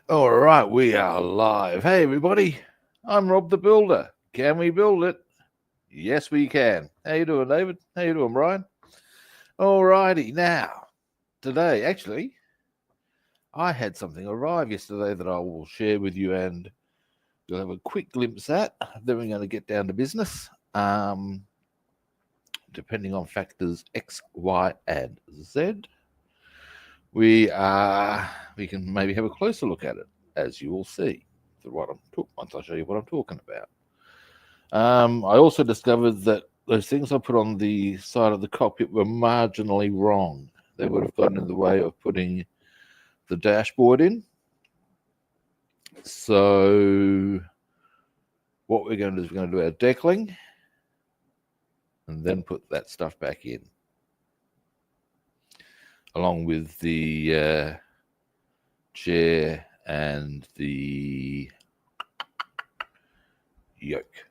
All right, we are live. Hey, everybody. I'm Rob the Builder. Can we build it? Yes, we can. How you doing, David? How you doing, Brian? All righty. Now, today, actually, I had something arrive yesterday that I will share with you, and you'll have a quick glimpse at. Then we're going to get down to business. Depending on factors X, Y, and Z, we can maybe have a closer look at it, as you will see. Once I show you what I'm talking about. I also discovered that those things I put on the side of the cockpit were marginally wrong. They would have gotten in the way of putting the dashboard in. So what we're going to do is we're going to do our decaling and then put that stuff back in, along with the chair and the yoke.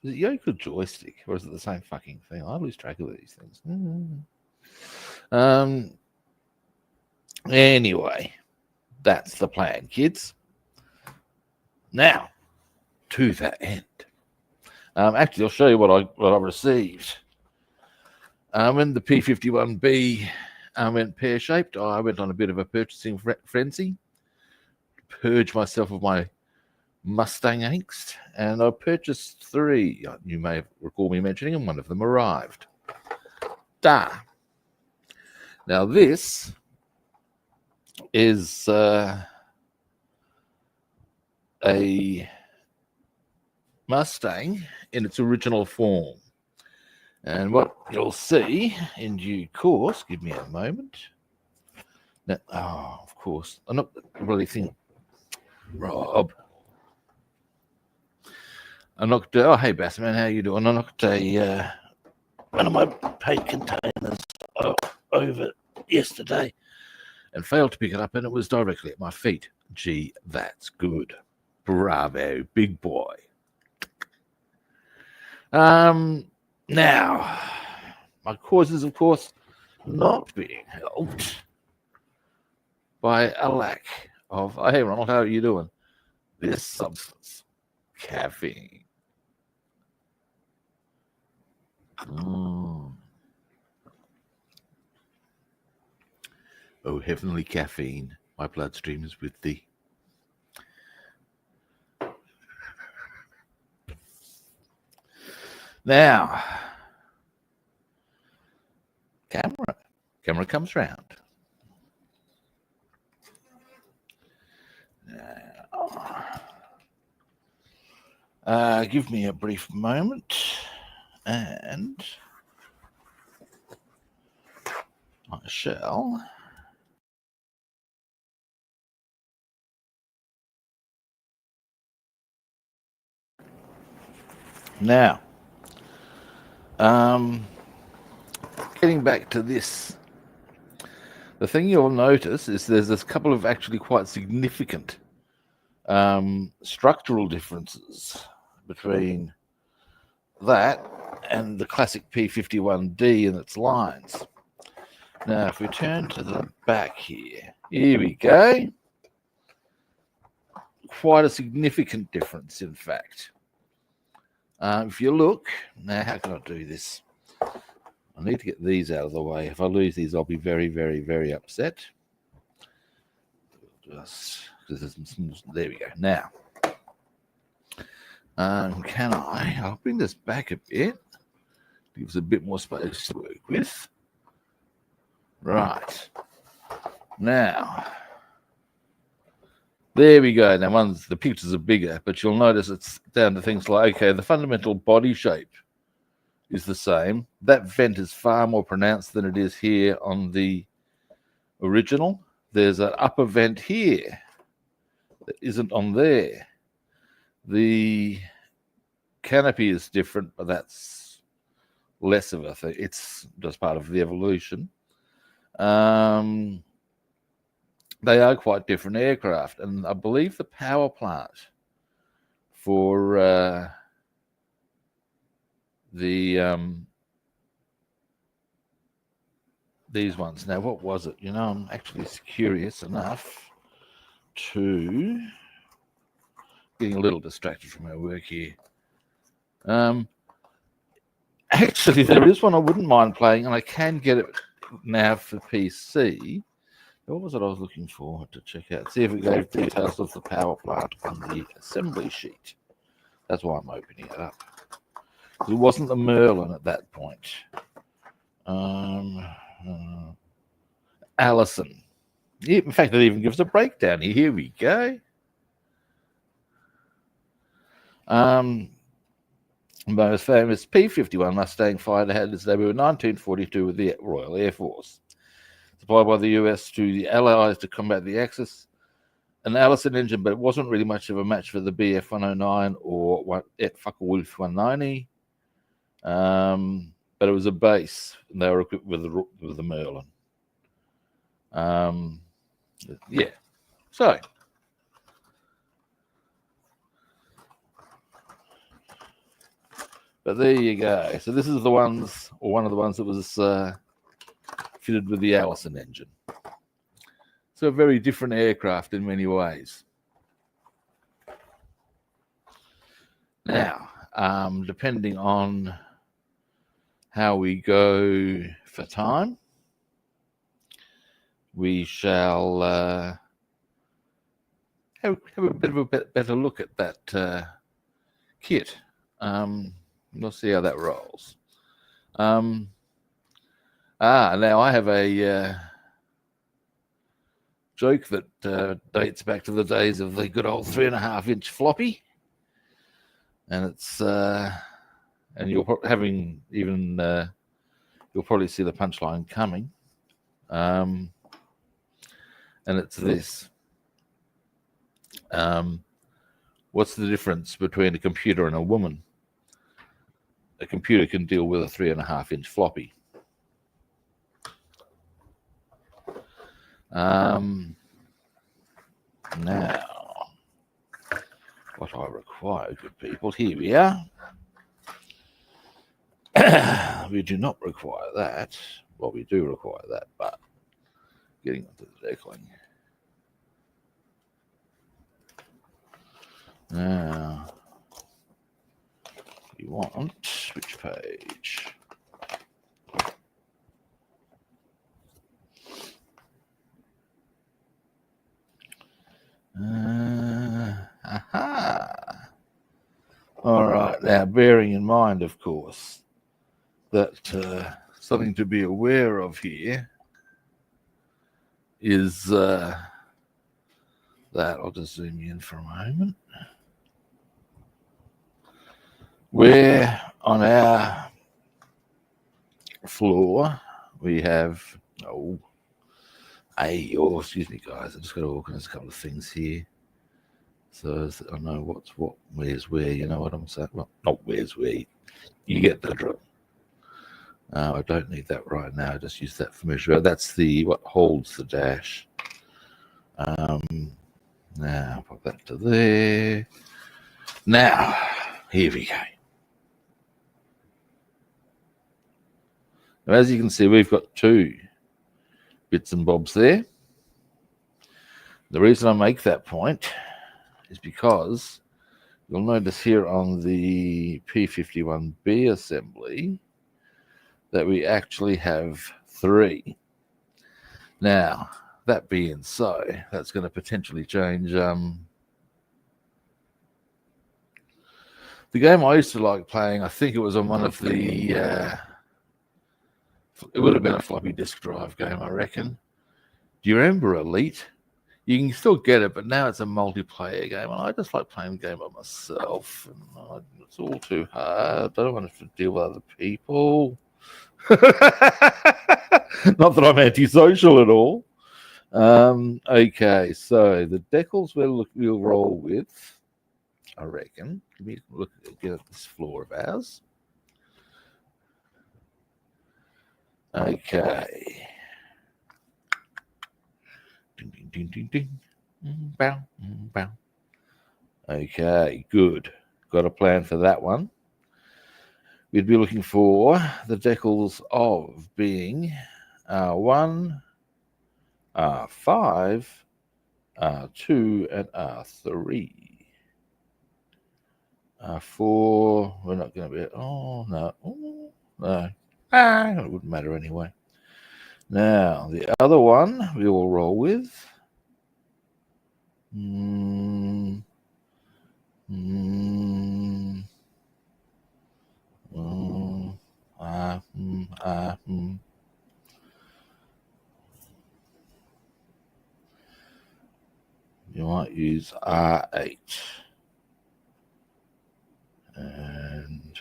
Is it yoke or joystick, or is it the same fucking thing? I lose track of these things. Anyway, that's the plan, kids. Now, to that end, actually, I'll show you what I received. When the P-51B went pear-shaped, I went on a bit of a purchasing frenzy, purge myself of my Mustang angst, and I purchased 3. You may recall me mentioning, and one of them arrived. Now this is a Mustang in its original form, and what you'll see in due course, give me a moment. Now, of course, I'm not really thinking, Rob. I knocked. Oh, hey, Bassman, how you doing? I knocked one of my paint containers over yesterday and failed to pick it up, and it was directly at my feet. Gee, that's good. Bravo, big boy. Now, my cause is, of course, not being helped by a lack of. Oh, hey, Ronald, how are you doing? This substance, caffeine. Oh, heavenly caffeine, my bloodstream is with thee. Now, camera comes round. Now, give me a brief moment, and I shall. Now, getting back to this, the thing you'll notice is there's this couple of actually quite significant structural differences between that and the classic P-51D and its lines. Now, if we turn to the back here we go. Quite a significant difference, in fact. If you look, now how can I do this? I need to get these out of the way. If I lose these, I'll be very, very, very upset. Just because there's some small. There we go. Now, can I? I'll bring this back a bit. Gives a bit more space to work with. Right. Now, there we go. Now, the pictures are bigger, but you'll notice it's down to things like, okay, the fundamental body shape is the same. That vent is far more pronounced than it is here on the original. There's an upper vent here that isn't on there. The canopy is different, but that's less of a thing. It's just part of the evolution. They are quite different aircraft, and I believe the power plant for these ones. Now, what was it? I'm actually curious enough to getting a little distracted from our work here. Actually, there is one I wouldn't mind playing, and I can get it now for PC. What was it I was looking for to check out? See if it gave details of the power plant on the assembly sheet. That's why I'm opening it up. It wasn't the Merlin at that point. Allison. Yeah, in fact, it even gives a breakdown here. Here we go. Most famous P-51 Mustang fighter had its debut in 1942 with the Royal Air Force. Supplied by the US to the Allies to combat the Axis. An Allison engine, but it wasn't really much of a match for the BF-109 or Wolf 190. But it was a base, and they were equipped with the Merlin. Yeah. So, but there you go. So this is the ones, or one of the ones that was fitted with the Allison engine. So a very different aircraft in many ways. Now, depending on how we go for time, we shall have a bit of a better look at that kit. We'll see how that rolls. Now I have a joke that dates back to the days of the good old 3.5-inch floppy, and it's and you're having even you'll probably see the punchline coming, and it's this. What's the difference between a computer and a woman? A computer can deal with a 3.5-inch floppy. Now, what I require, good people, here we are. We do not require that. Well, we do require that, but getting onto the decaling. Now, you want which page? Aha. All right. Now, bearing in mind, of course, that something to be aware of here is that I'll just zoom in for a moment. Where on our floor we have excuse me, guys, I just got to organize a couple of things here so I know what's what, where's where. You know what I'm saying? Well, not where's where. You get the drill. I don't need that right now. I just use that for measure. That's the what holds the dash. Now put that to there. Now here we go. Now, as you can see, we've got two bits and bobs there. The reason I make that point is because you'll notice here on the P-51B assembly that we actually have three. Now, that being so, that's going to potentially change. The game I used to like playing, I think it was on one of the it would have been a floppy disk drive game, I reckon. Do you remember Elite? You can still get it, but now it's a multiplayer game, and I just like playing the game by myself. And it's all too hard. I don't want to have to deal with other people. Not that I'm antisocial at all. Okay, so the decals we'll roll with, I reckon. Let me look again at this floor of ours. Okay. Ding, ding, ding, ding, ding. Bow, bow. Okay, good. Got a plan for that one. We'd be looking for the decals of being R1, R5, R2 and R3. R4, we're not going to be, oh, no, no. It wouldn't matter anyway. Now, the other one we will roll with. You might use R8 and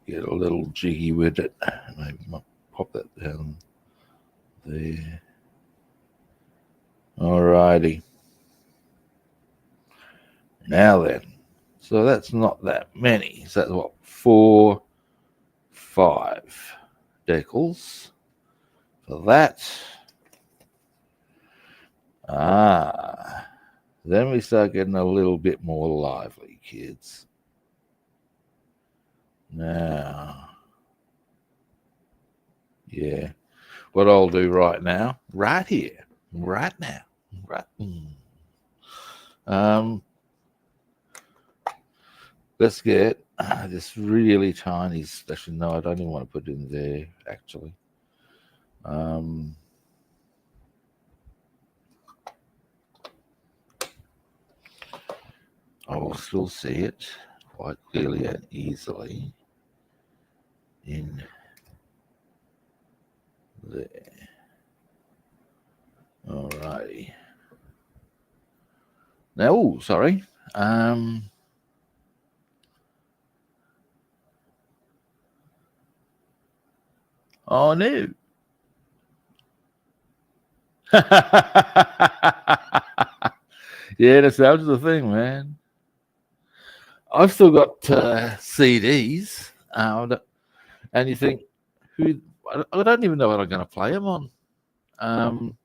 get a little jiggy with it. Maybe might pop that down there. Alrighty. Now then, so that's not that many. So that's what, 4, 5 decals for that. Then we start getting a little bit more lively, kids. Now, yeah, what I'll do right now, right here, right now, let's get this really tiny. Actually, no, I don't even want to put it in there. Actually, I will still see it quite clearly and easily in there. Alrighty. Now, oh, sorry. Oh no. Yeah, that's the thing, man. I've still got CDs, and you think, who? I don't even know what I'm going to play them on. And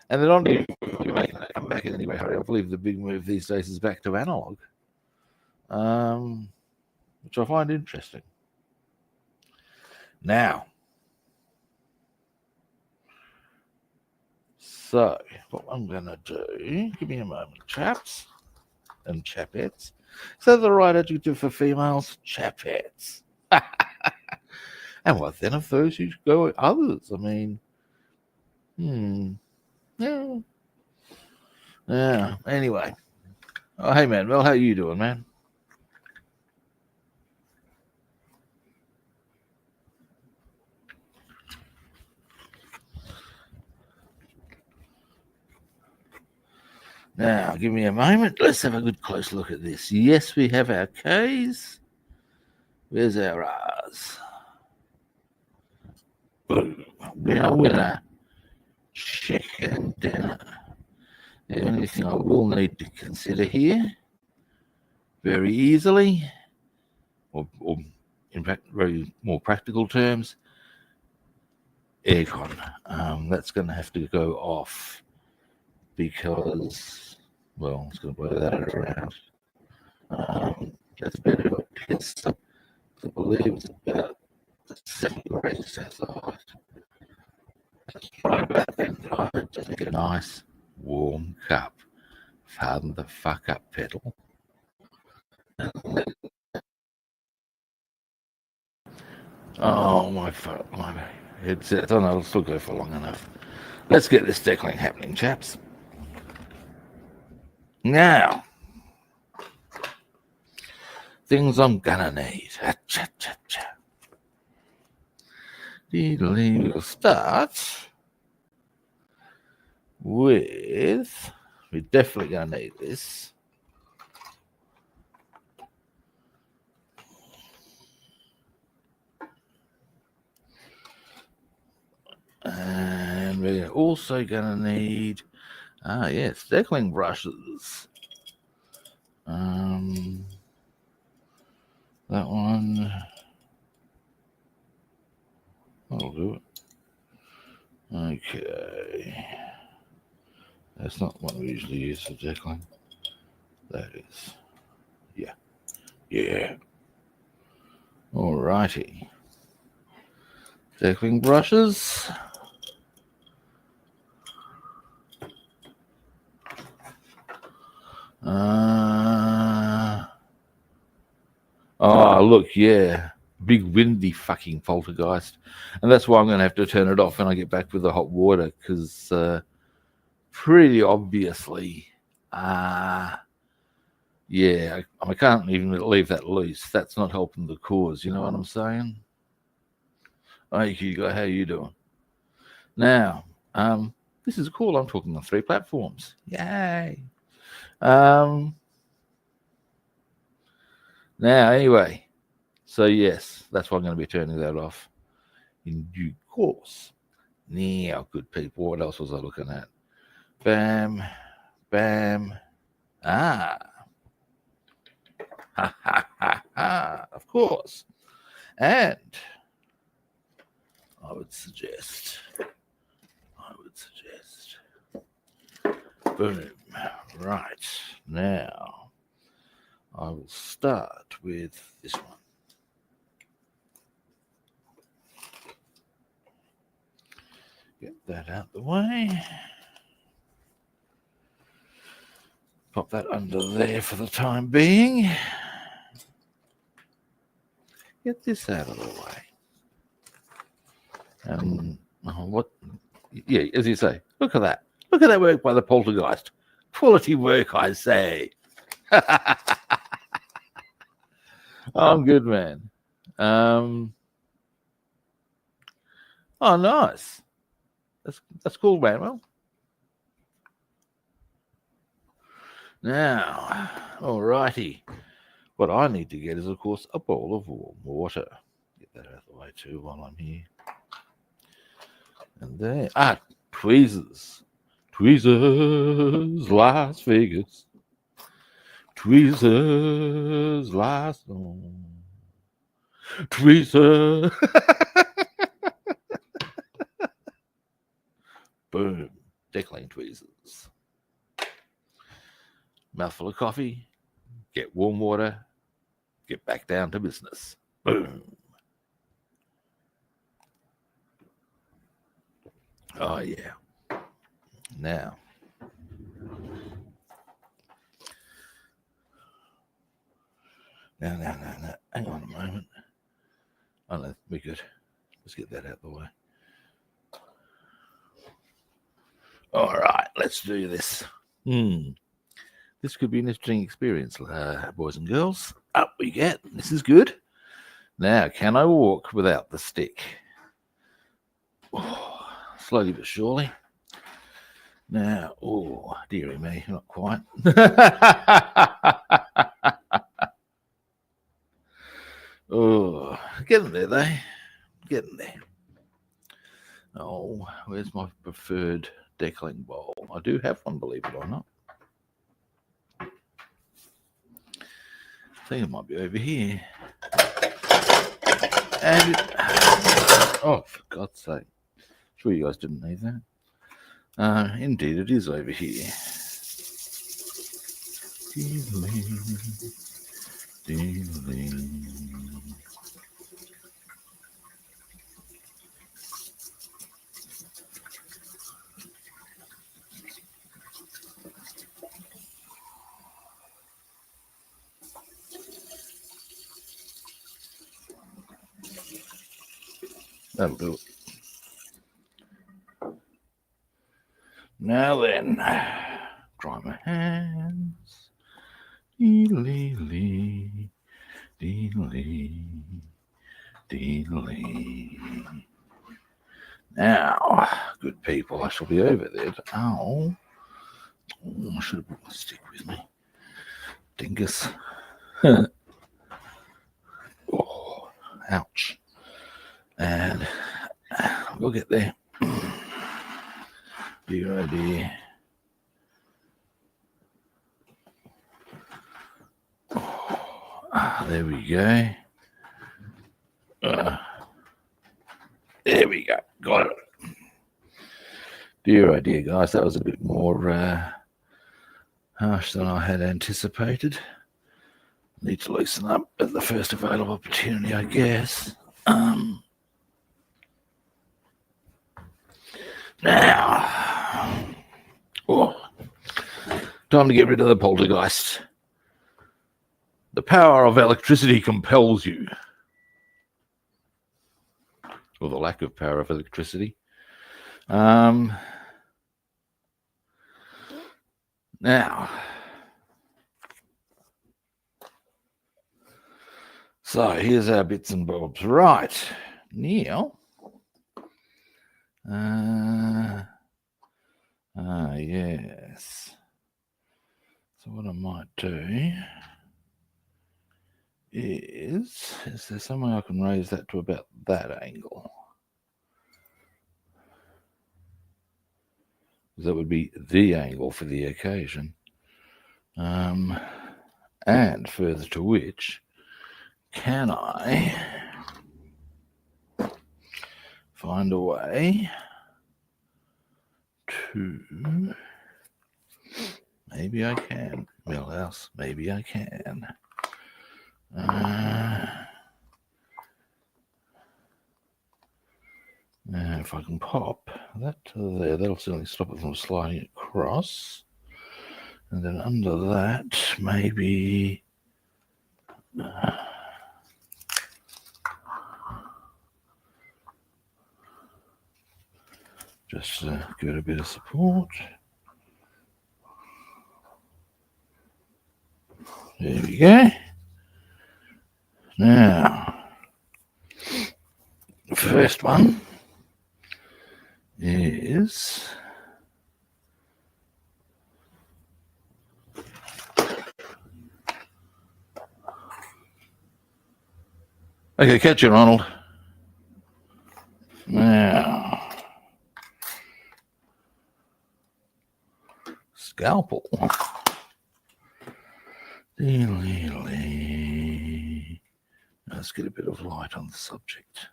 they're not even making that come back in any way. I believe the big move these days is back to analog, which I find interesting. Now, so what I'm going to do, give me a moment, chaps and chapettes. Is that the right adjective for females? Chapettes. And what then of those who go with others? I mean, yeah. Yeah. Anyway. Oh, hey, man. Well, how you doing, man? Now, give me a moment. Let's have a good close look at this. Yes, we have our K's. Where's our R's? Boom. Winner. Chicken dinner. The only thing I will need to consider here, very easily, or in fact, very more practical terms, aircon. That's going to have to go off because, well, it's going to blow that around. That's better to piss. I believe it's about 70 or 80 cents off. Just make it a nice warm cup. Pardon the fuck up pedal. Oh, my headset. I don't know, it'll still go for long enough. Let's get this decaling happening, chaps. Now, things I'm gonna need. We'll start with, we're definitely gonna need this. And we're also gonna need, yes, decaling brushes. That one, that'll do it. Okay. That's not what we usually use for decaling. That is. Yeah. Yeah. Alrighty. Decaling brushes. Oh, look, yeah. Big windy fucking poltergeist. And that's why I'm going to have to turn it off when I get back with the hot water, because pretty obviously, yeah, I can't even leave that loose. That's not helping the cause, you know what I'm saying? Hey, Hugo, how you doing? Now, this is cool. I'm talking on 3 platforms. Yay. Now, anyway, so yes, that's why I'm going to be turning that off in due course. Now, good people, what else was I looking at? Bam, bam, ha, ha, ha, of course. And I would suggest, boom, right, now, I will start with this one. Get that out the way. Pop that under there for the time being. Get this out of the way. What? Yeah, as you say, look at that. Look at that work by the poltergeist. Quality work, I say. I'm good, man. Oh, nice. That's cool, man. Well, now, alrighty. What I need to get is, of course, a bowl of warm water. Get that out of the way too while I'm here. And there, tweezers, Las Vegas, tweezers, Las, tweezers. Boom, decaling tweezers. Mouthful of coffee, get warm water, get back down to business. Boom. Oh, yeah. Now, hang on a moment. Oh, no, we're good. Let's get that out of the way. All right, let's do this. This could be an interesting experience, boys and girls. Up we get. This is good. Now, can I walk without the stick? Oh, slowly but surely. Now, oh, dearie me, not quite. Oh, getting there, though. Getting there. Oh, where's my preferred decaling bowl? I do have one, believe it or not. I think it might be over here. And oh, for God's sake. Sure you guys didn't need that. Indeed, it is over here. That'll do it. Now then, dry my hands. Dee-lee-lee, dee-lee, dee-lee. Now, good people, I shall be over there. Oh, I should have brought my stick with me. Dingus. Oh, ouch. And we'll get there. Dear, oh dear. There we go. There we go. Got it. Dear, oh dear, guys. That was a bit more harsh than I had anticipated. Need to loosen up at the first available opportunity, I guess. Now, Time to get rid of the poltergeist. The power of electricity compels you. Or the lack of power of electricity. Now, so here's our bits and bobs. Right, Neil. Yes. So what I might do is there some way I can raise that to about that angle? That would be the angle for the occasion. And further to which, can I find a way to... Maybe I can. Well, else, maybe I can. Now, if I can pop that to there, that'll certainly stop it from sliding across. And then under that, maybe... just give it a bit of support. There we go. Now, the first one is... Okay, catch it, Ronald. Now, scalpel. Let's get a bit of light on the subject.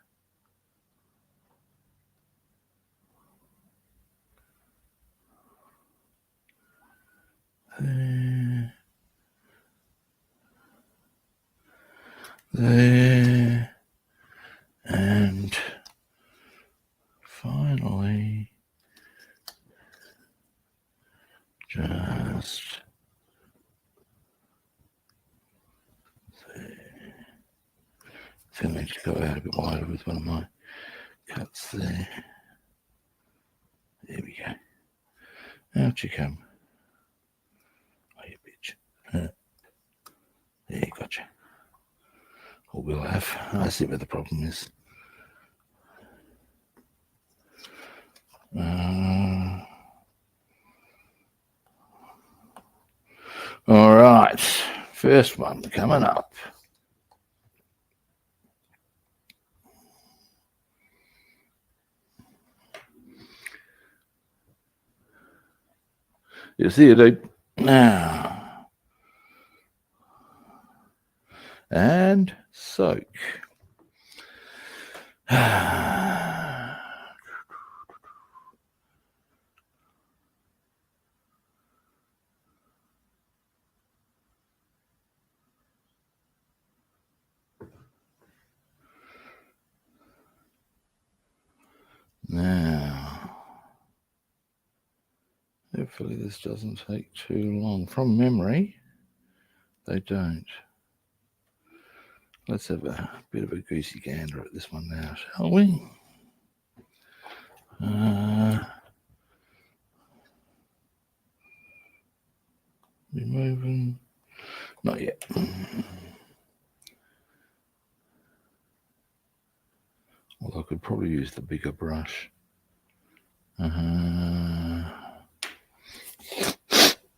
There, and finally, just there. So I need to go out a bit wider with one of my cuts there. There we go. Out you come. Oh, you bitch. There, gotcha. Or we'll have. I see where the problem is. All right. First one coming up. You see it, dude? Now. And soak. Now, hopefully this doesn't take too long. From memory, they don't. Let's have a bit of a goosey gander at this one now, shall we? Removing. Not yet. Well, I could probably use the bigger brush.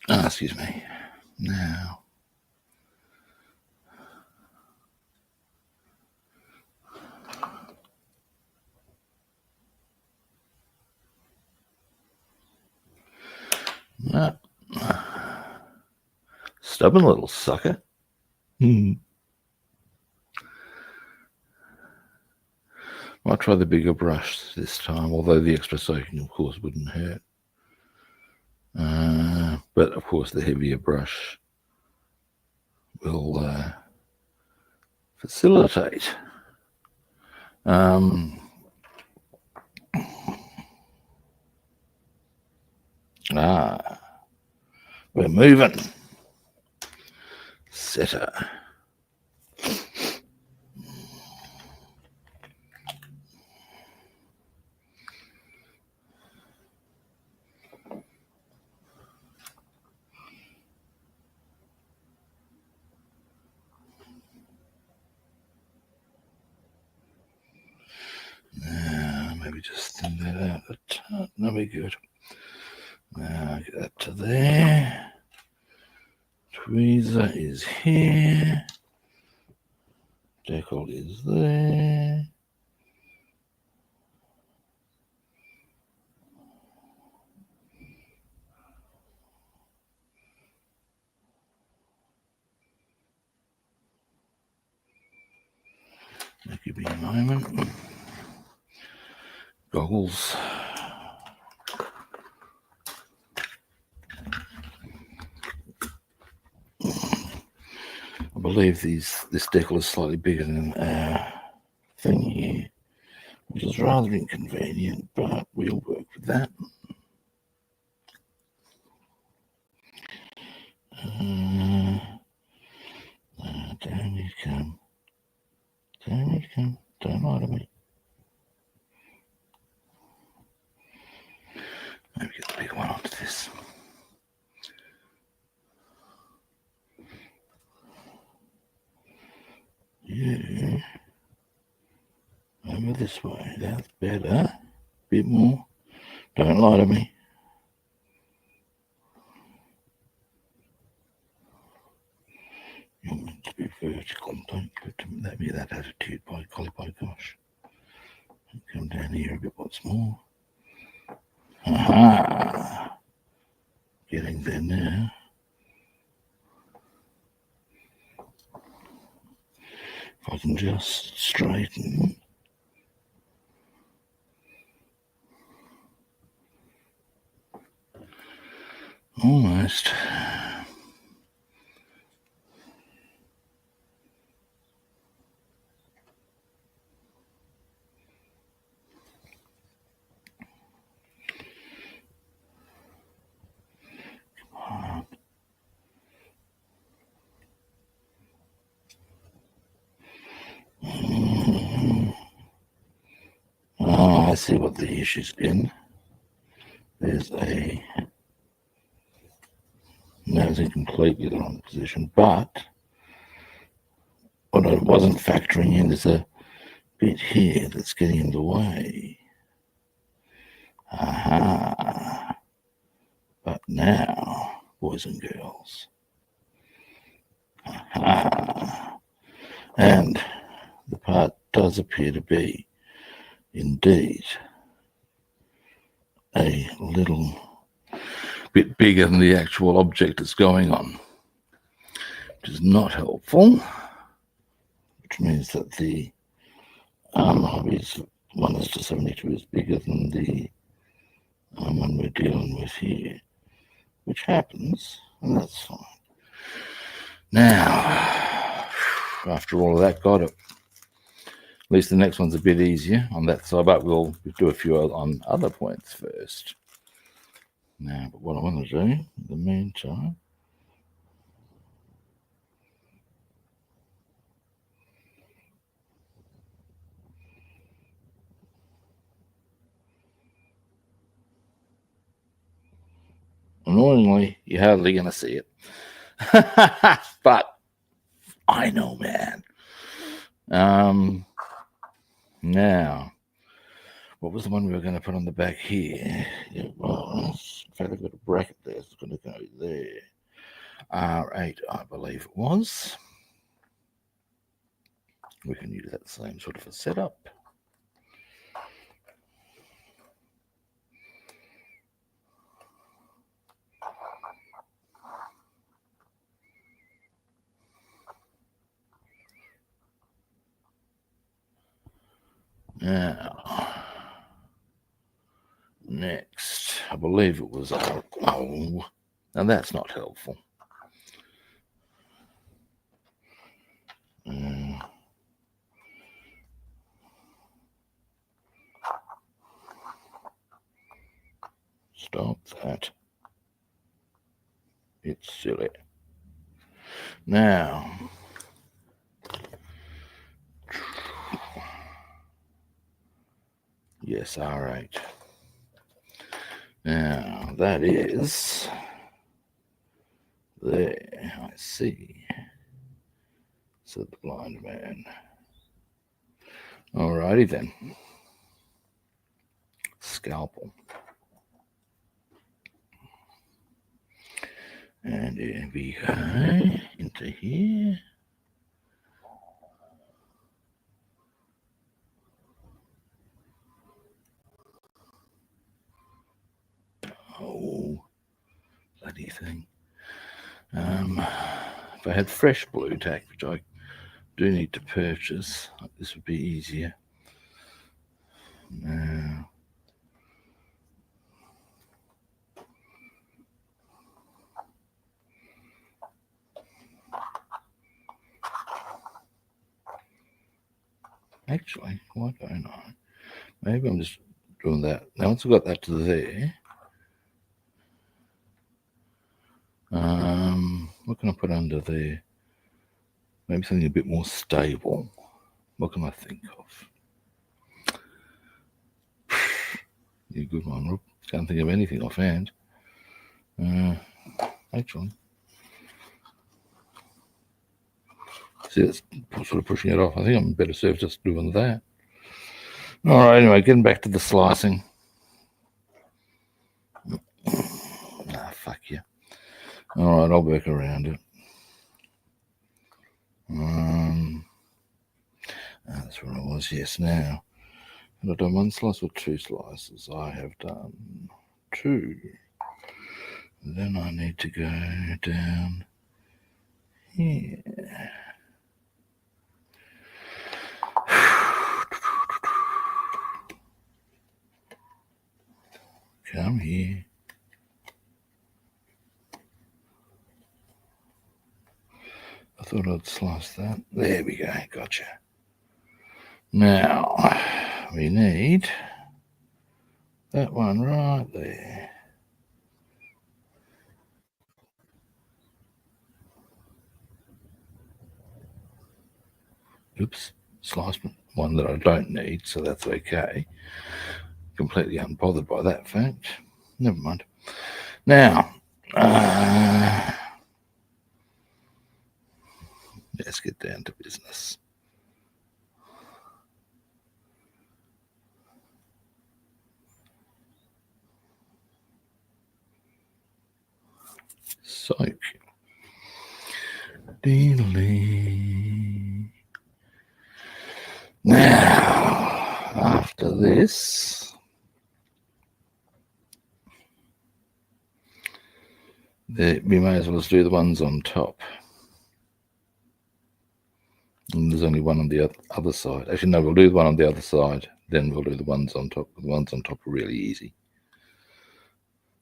Excuse me. Now. Stubborn little sucker. I'll try the bigger brush this time, although the extra soaking, of course, wouldn't hurt. But, of course, the heavier brush will facilitate. We're moving. Setter. Now, maybe just thin that out a ton. That'll be good. Now, get that to there. Tweezer is here. Decal is there. Give me a moment. Goggles. I believe this decal is slightly bigger than our thing here, which is rather inconvenient, but we'll work with that. Down you come. Down you come. Don't lie to me. Maybe get the big one onto this. Yeah. Over this way. That's better. Bit more. Don't lie to me. You're meant to be vertical. Don't give me that attitude, by golly, by gosh. Come down here a bit once more. Aha! Getting there now. If I can just straighten. Almost. Oh, I see what the issue's been. There's a nose in completely the wrong position, but what I wasn't factoring in is a bit here that's getting in the way. Aha. But now, boys and girls. Aha. And the part does appear to be indeed a little bit bigger than the actual object that's going on, which is not helpful, which means that the arm hobby's 1:72 is bigger than the one we're dealing with here, which happens, and that's fine. Now, after all of that, got it. At least the next one's a bit easier on that side, but we'll do a few on other points first. Now, but what I want to do in the meantime, annoyingly, you're hardly going to see it. But I know, man. Now, what was the one we were going to put on the back here? Yeah, well, in fact, I've got a bracket there. It's going to go there. R8, I believe it was. We can use that same sort of a setup. Now, next, I believe it was oh, and that's not helpful. Stop that. It's silly. Now, yes, R8. Now, that is there. I see, said the blind man. Alrighty then. Scalpel. And here we go into here. Oh, bloody thing. If I had fresh blue tack, which I do need to purchase, this would be easier. Now, actually, why don't I? Maybe I'm just doing that. Now, once I've got that to there, what can I put under there? Maybe something a bit more stable. What can I think of? You good one, Rob. Can't think of anything offhand. Actually, see, that's sort of pushing it off. I think I'm better served just doing that. All right, anyway, getting back to the slicing. Fuck you. All right, I'll work around it. That's where I was. Yes, now. Have I done one slice or two slices? I have done two. Then I need to go down here. Come here. I thought I'd slice that. There we go. Gotcha. Now, we need that one right there. Oops, sliced one that I don't need, so that's okay. Completely unbothered by that fact. Never mind. Now, let's get down to business. Soak. Now, after this, we may as well just do the ones on top. And there's only one on the other side. Actually, no, we'll do the one on the other side. Then we'll do the ones on top. The ones on top are really easy.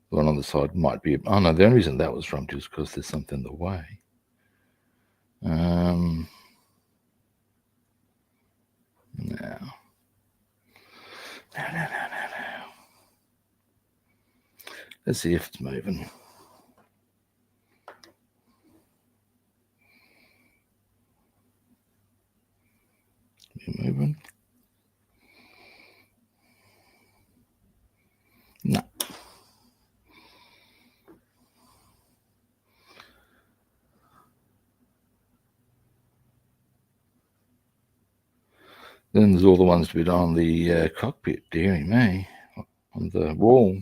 The one on the side might be... Oh, no, the only reason that was from is because there's something in the way. Now. Let's see if it's moving. Moving? No. Then there's all the ones to be done on the cockpit, dearie me, on the wall.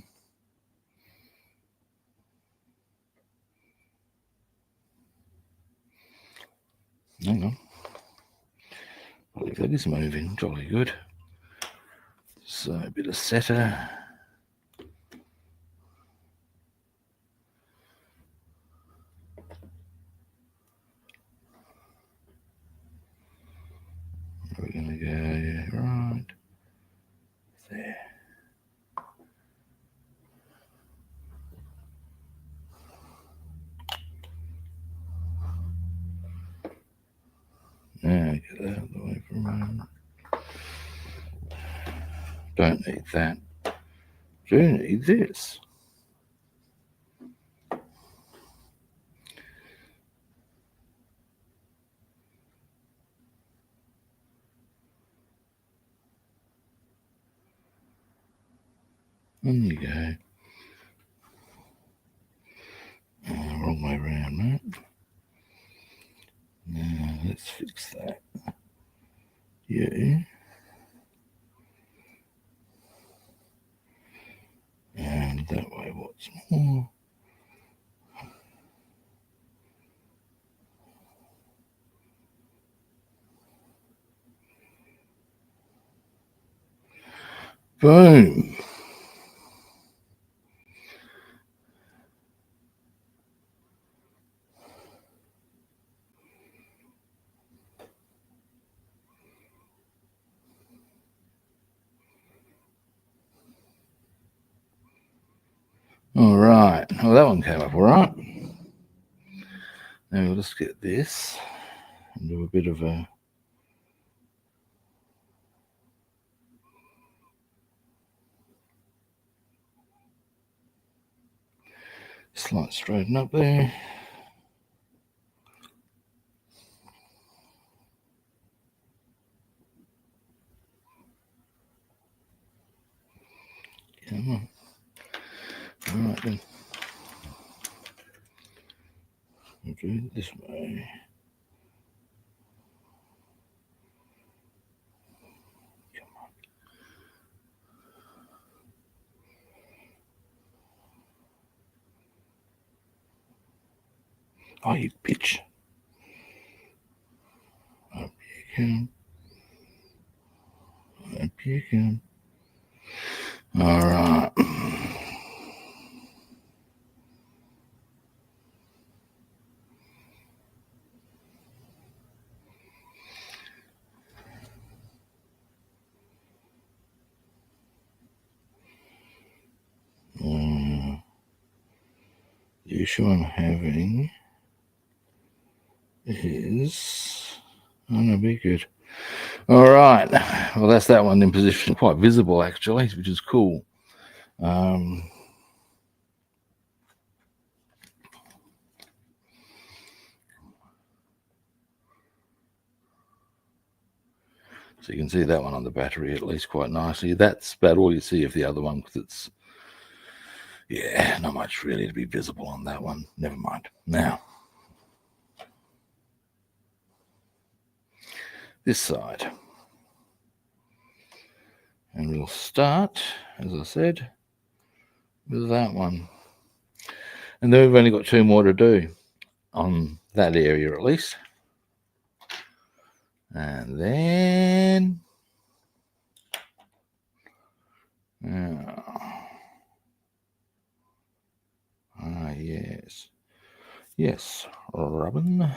Hang on. I believe that is moving, jolly good. So a bit of setter. We're going to go right there. Now get that out of the way for a moment. Don't need that. Do need this. On you go. Wrong way around, mate. Now let's fix that. Yeah. And that way, what's more? Boom. All right. Well, that one came up all right. Now we'll just get this and do a bit of a slight straighten up there. Come on. All right then. We'll do it this way. Come on. Oh, you bitch. Up you come. Up you come. All right. The issue I'm having is, oh no, be good. All right. Well, that's that one in position. Quite visible actually, which is cool. So you can see that one on the battery at least quite nicely. That's about all you see of the other one because it's, yeah, not much really to be visible on that one. Never mind. Now, this side. And we'll start, as I said, with that one. And then we've only got two more to do on that area at least. And then, yes. Yes, Robin.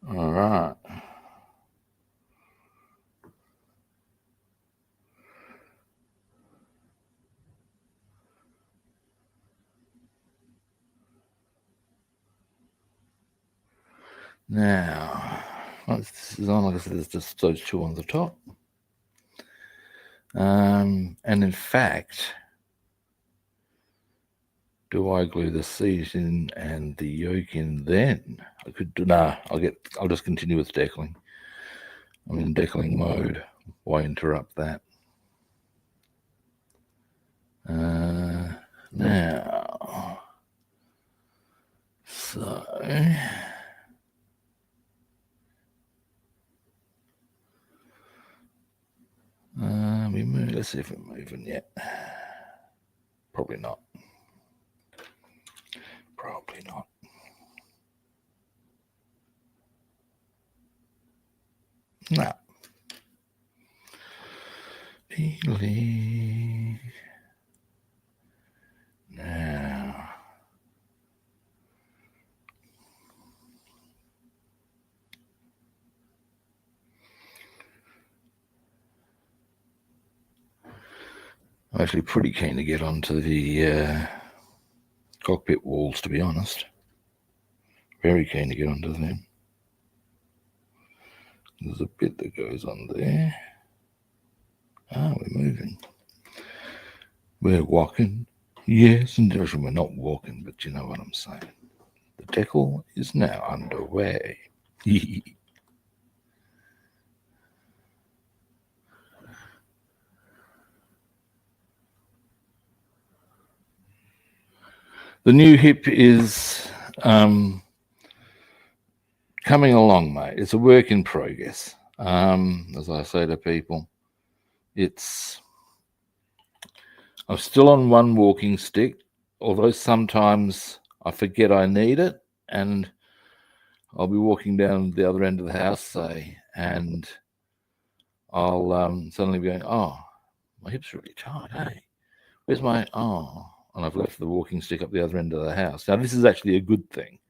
All right. Now, once this is on, like I said, there's just those two on the top. And in fact, do I glue the seat in and the yoke in then? I could do, nah, I'll just continue with decaling. I'm in decaling mode. Why interrupt that? Now, so we move. Let's see if we're moving yet. Probably not. Probably not. No. Now. I'm actually pretty keen to get onto the cockpit walls, to be honest. Very keen to get onto them. There's a bit that goes on there. Ah, we're moving. We're walking. Yes, and we're not walking, but you know what I'm saying. The decal is now underway. The new hip is coming along, mate. It's a work in progress. As I say to people, I'm still on one walking stick, although sometimes I forget I need it, and I'll be walking down the other end of the house, say, and I'll suddenly be going, oh, my hip's really tight, hey? Where's my, and I've left the walking stick up the other end of the house. Now, this is actually a good thing,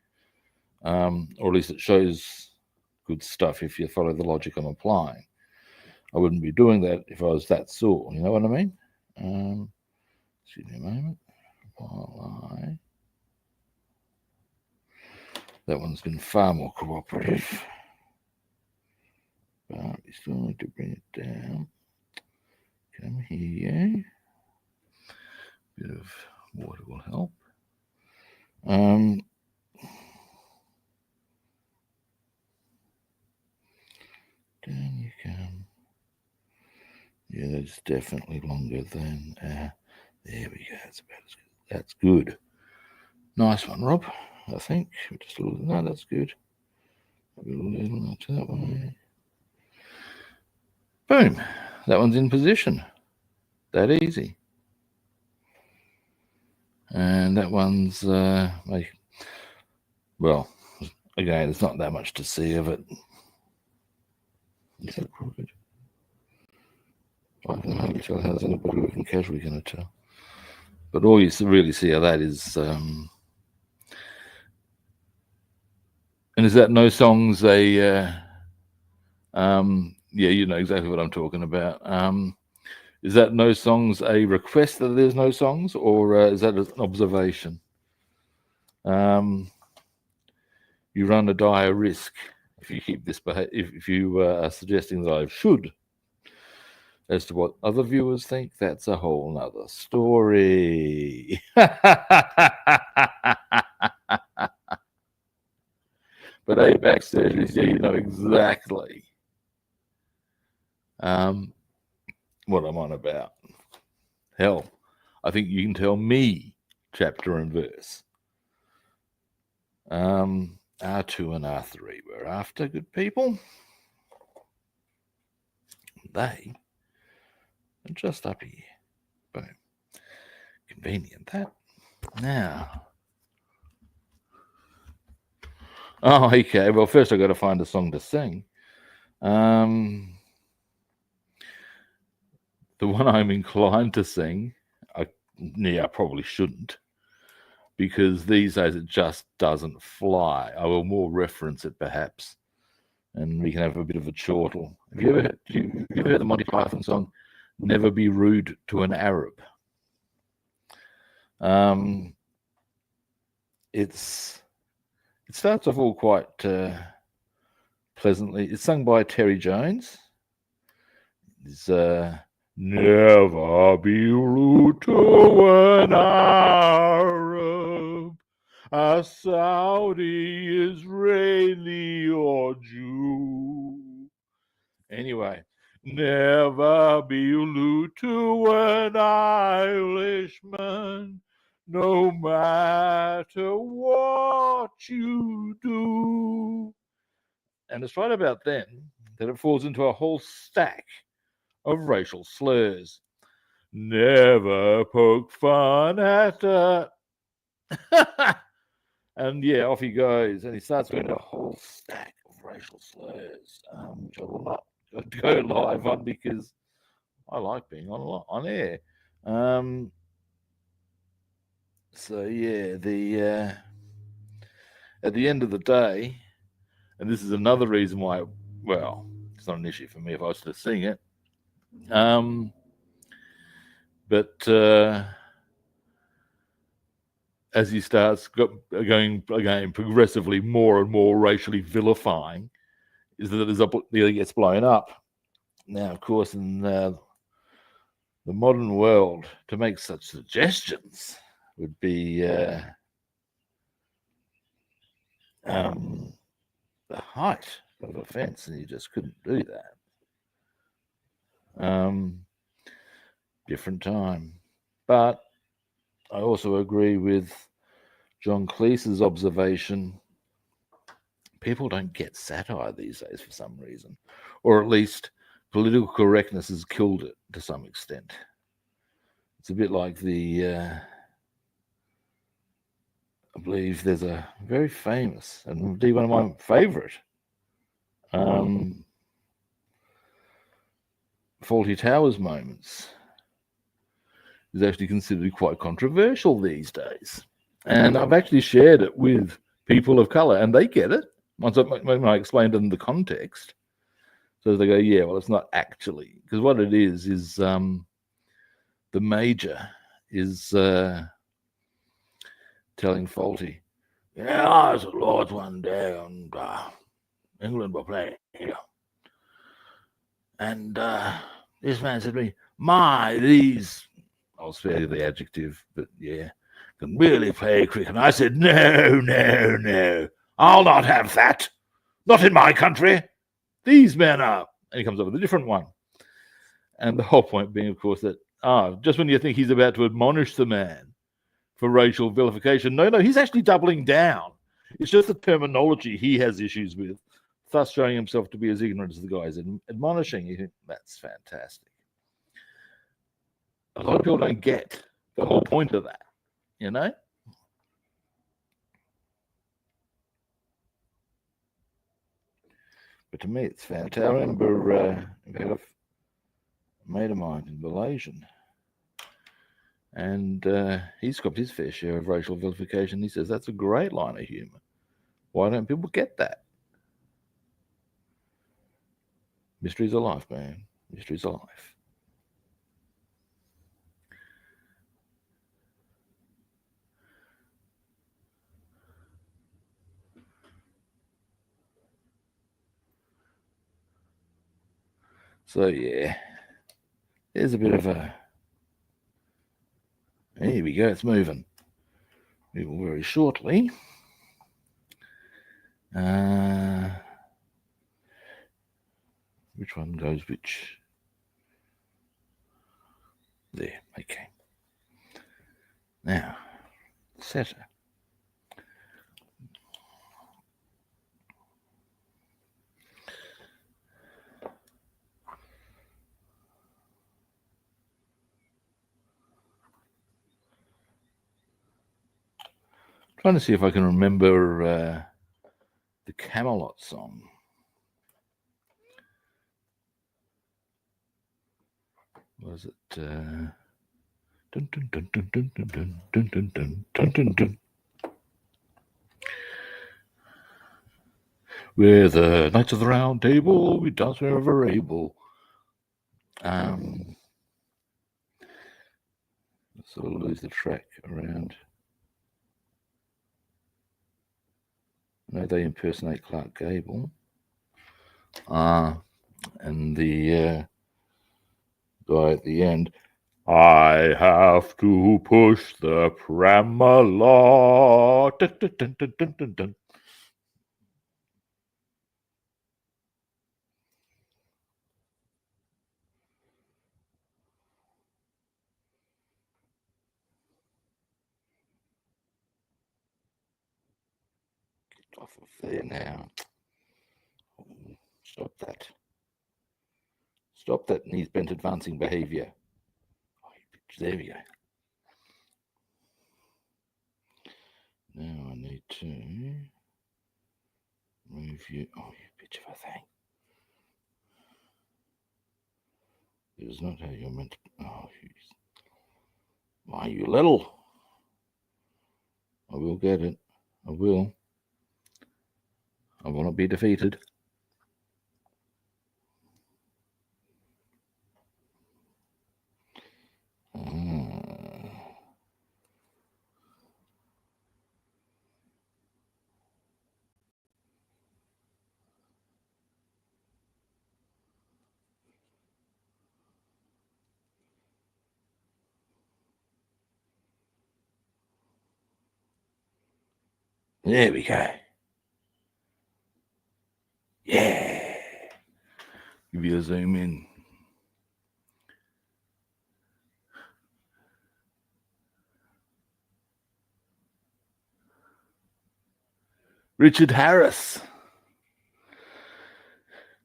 or at least it shows good stuff if you follow the logic I'm applying. I wouldn't be doing that if I was that sore, you know what I mean? Excuse me a moment. That one's been far more cooperative. But we still need to bring it down. Come here. Bit of water will help. Down you come. Yeah, that's definitely longer than. There we go. That's about as good. That's good. Nice one, Rob. I think just a little. No, that's good. Maybe a little nudge that way. Boom. That one's in position. That easy. And that one's well, again, there's not that much to see of it. Is that crooked? I can hardly tell how's anybody looking casually going to tell. But all you really see of that is, and is that No Songs yeah, you know exactly what I'm talking about. Is that No Songs a request that there's no songs, or is that an observation? You run a dire risk if you keep this. If you are suggesting that I should. As to what other viewers think, that's a whole nother story. But ABAC surgeries, yeah, you know exactly what I'm on about. Hell, I think you can tell me chapter and verse. R2 and R3 were after, good people. They are just up here. Boom. Convenient, that. Now. Oh, okay. Well, first I've got to find a song to sing. The one I'm inclined to sing, I probably shouldn't, because these days it just doesn't fly. I will more reference it perhaps, and we can have a bit of a chortle. Have you ever heard the Monty Python song, Never Be Rude to an Arab? It starts off all quite pleasantly. It's sung by Terry Jones. It's never be rude to an Arab, a Saudi, Israeli, or Jew. Anyway, never be rude to an Irishman, no matter what you do. And it's right about then that it falls into a whole stack of racial slurs. Never poke fun at and yeah, off he goes. And he starts doing a whole stack of racial slurs, which I will not go live on because I like being on air. So yeah, at the end of the day, and this is another reason why, well, it's not an issue for me if I was to sing it. But as he starts going again progressively more and more racially vilifying, is that he gets blown up. Now, of course, in the modern world, to make such suggestions would be the height of offence, and you just couldn't do that. Different time. But I also agree with John Cleese's observation. People don't get satire these days for some reason, or at least political correctness has killed it to some extent. It's a bit like I believe there's a very famous, and indeed one of my favourite, Fawlty Towers moments is actually considered quite controversial these days. And I've actually shared it with people of colour, and they get it when I explained in the context. So they go, yeah, well, it's not actually, because what it is the major is telling Fawlty, yeah, I was at Lord's one day, and England were playing here. And this man said to me, my, these, I'll spare you the adjective, but yeah, can really play cricket. And I said, no, I'll not have that. Not in my country. These men are. And he comes up with a different one. And the whole point being, of course, that just when you think he's about to admonish the man for racial vilification, no, he's actually doubling down. It's just the terminology he has issues with, thus showing himself to be as ignorant as the guy is admonishing. You think, that's fantastic. A lot of people don't get the whole point of that, you know? But to me, it's fantastic. I remember a mate of mine in Malaysian, and he's got his fair share of racial vilification. He says that's a great line of humour. Why don't people get that? Mysteries of life, man. Mysteries of life. So yeah, there's a bit of a. Here we go. It's moving. We will very shortly. Which one goes which? There. Okay. Now, setter. Trying to see if I can remember the Camelot song. Was it? Dun, dun, dun, dun, dun, dun, dun, dun, dun, dun, dun, dun, dun. We're the Knights of the Round Table. We dance wherever we're able. Sort of lose the track around. No, they impersonate Clark Gable. And the guy at the end, I have to push the pram along. Dun, dun, dun, dun, dun, dun, dun. Get off of there now. Stop that. Stop that knees bent advancing behavior. There we go. Now I need to move you. Oh, you bitch of a thing. It was not how you're meant to. Oh, why, you little. I will get it. I will. I will not be defeated. There we go. Yeah. Give you a zoom in. Richard Harris.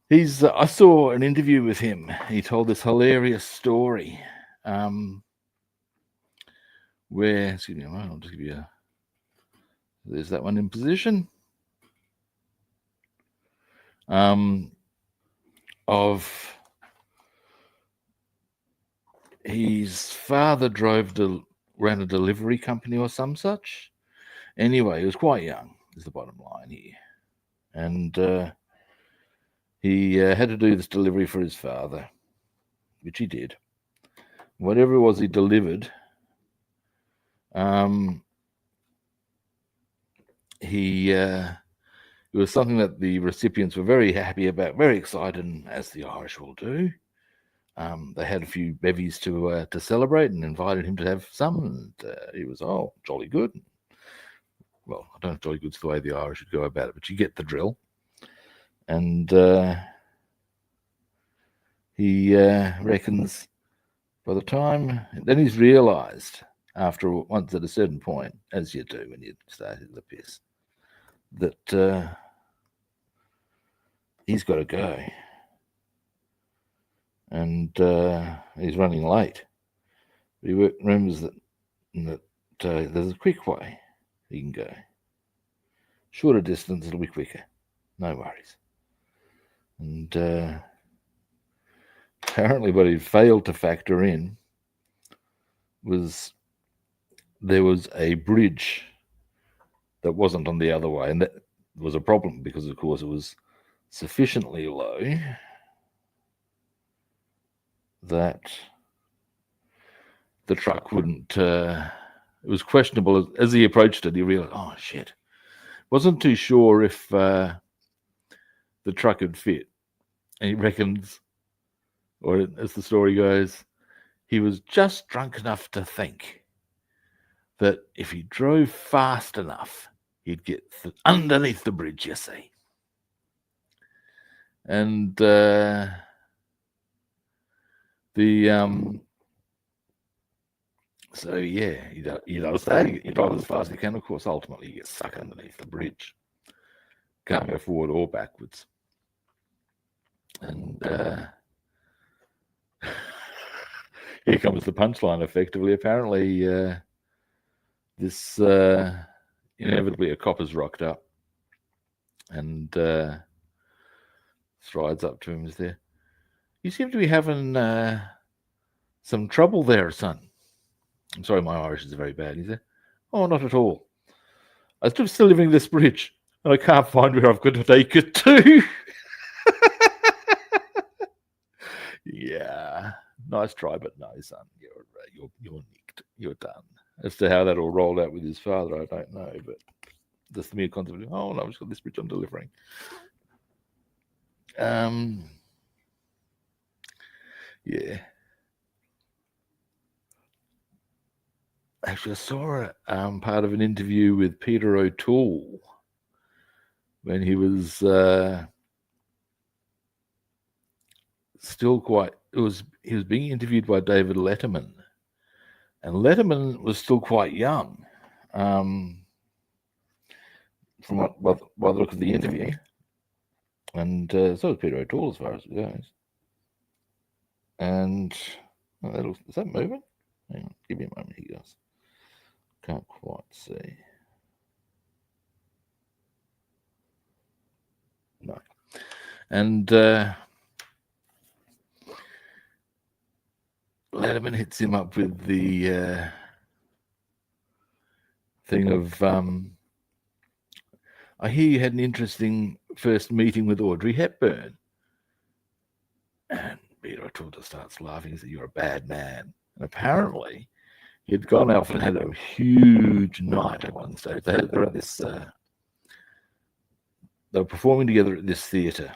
I saw an interview with him. He told this hilarious story where, excuse me, I'll just give you there's that one in position. Of his father ran a delivery company or some such. Anyway, he was quite young, is the bottom line here. And he had to do this delivery for his father, which he did. Whatever it was he delivered, it was something that the recipients were very happy about, very excited, as the Irish will do. They had a few bevies to celebrate and invited him to have some, and he was, jolly good. Well, I don't know if jolly good's the way the Irish would go about it, but you get the drill. And he reckons by the time, then he's realised once at a certain point, as you do when you start the piss, that he's got to go. And he's running late. He remembers that there's a quick way he can go. Shorter distance, it'll be quicker. No worries. And apparently what he failed to factor in was there was a bridge that wasn't on the other way, and that was a problem because, of course, it was sufficiently low that the truck wouldn't. It was questionable as he approached it. He realized, oh shit! Wasn't too sure if the truck would fit, and he reckons, or as the story goes, he was just drunk enough to think that if he drove fast enough, he'd get underneath the bridge. You see, and so yeah, he does that. He drives as fast as he can. Of course, ultimately he gets stuck underneath the bridge. Can't go forward or backwards. And here comes the punchline. Effectively, apparently, this inevitably a cop has rocked up and strides up to him. Is there? You seem to be having some trouble there, son. I'm sorry, my Irish is very bad. He said, oh, not at all. I'm still living this bridge, and I can't find where I've got to take it to. Yeah, nice try, but no, son, you're nicked. You're done. As to how that all rolled out with his father, I don't know, but just the mere concept of, oh no, I've just got this bridge I'm delivering. Yeah. Actually, I saw part of an interview with Peter O'Toole when he was he was being interviewed by David Letterman, and Letterman was still quite young, from by the look of the interview, and so was Peter O'Toole as far as it goes. And is that moving? Hang on, give me a moment, he goes. Can't quite see. No. And Letterman hits him up with the thing of, I hear you had an interesting first meeting with Audrey Hepburn. And Peter O'Toole just starts laughing. He said, you're a bad man. And apparently, he'd gone off and had a huge night at one stage. They were at this. They were performing together at this theatre,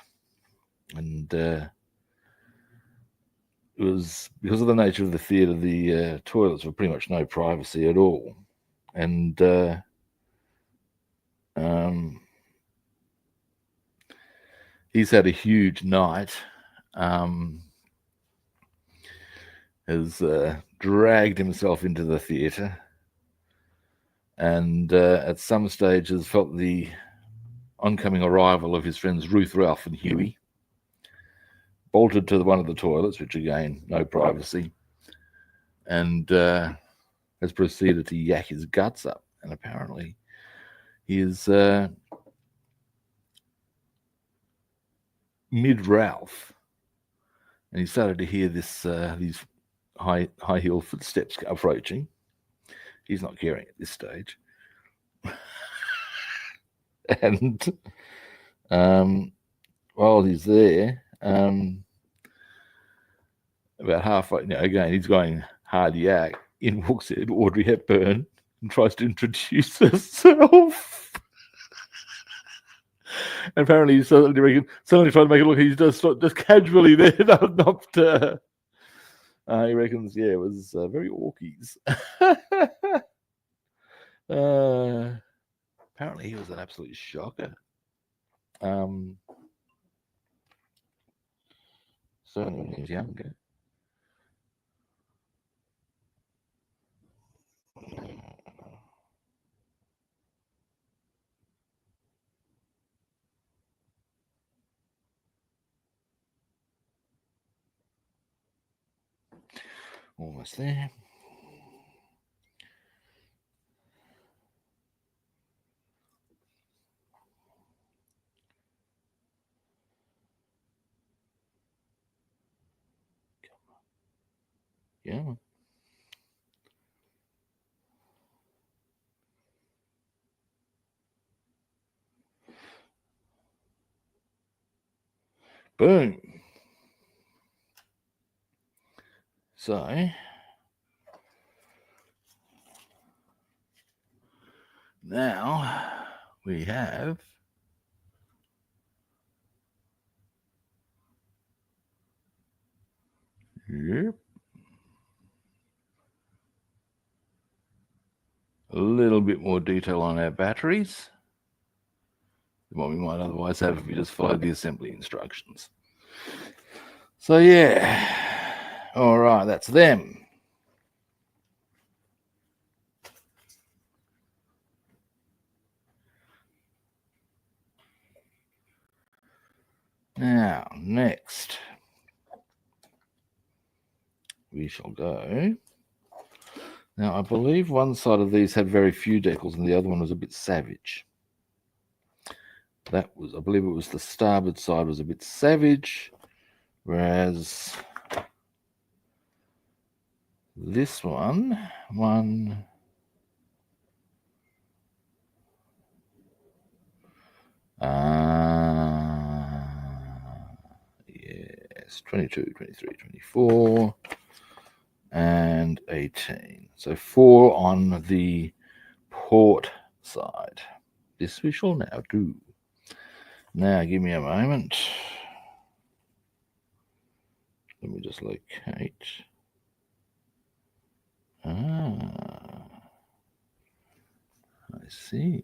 and it was because of the nature of the theatre. The toilets were pretty much no privacy at all, and he's had a huge night. Has dragged himself into the theatre, and at some stage has felt the oncoming arrival of his friends Ruth, Ralph, and Huey. Bolted to one of the toilets, which again, no privacy, and has proceeded to yak his guts up. And apparently, he is mid Ralph, and he started to hear these high heel footsteps approaching. He's not caring at this stage, and while he's there, about halfway, again, he's going hard yak. In walks Audrey Hepburn and tries to introduce herself. And apparently, he's suddenly trying to make it look like he's just casually there, not. He reckons, it was very Orkies. Apparently, he was an absolute shocker. Certainly when he was younger. Almost there. Yeah. Boom. So now we have a little bit more detail on our batteries than what we might otherwise have if we just followed the assembly instructions. So all right, that's them. Now, next, we shall go. Now, I believe one side of these had very few decals and the other one was a bit savage. I believe it was the starboard side was a bit savage, whereas this one, yes, 22, 23, 24, and 18. So 4 on the port side. This we shall now do. Now, give me a moment. Let me just locate. I see.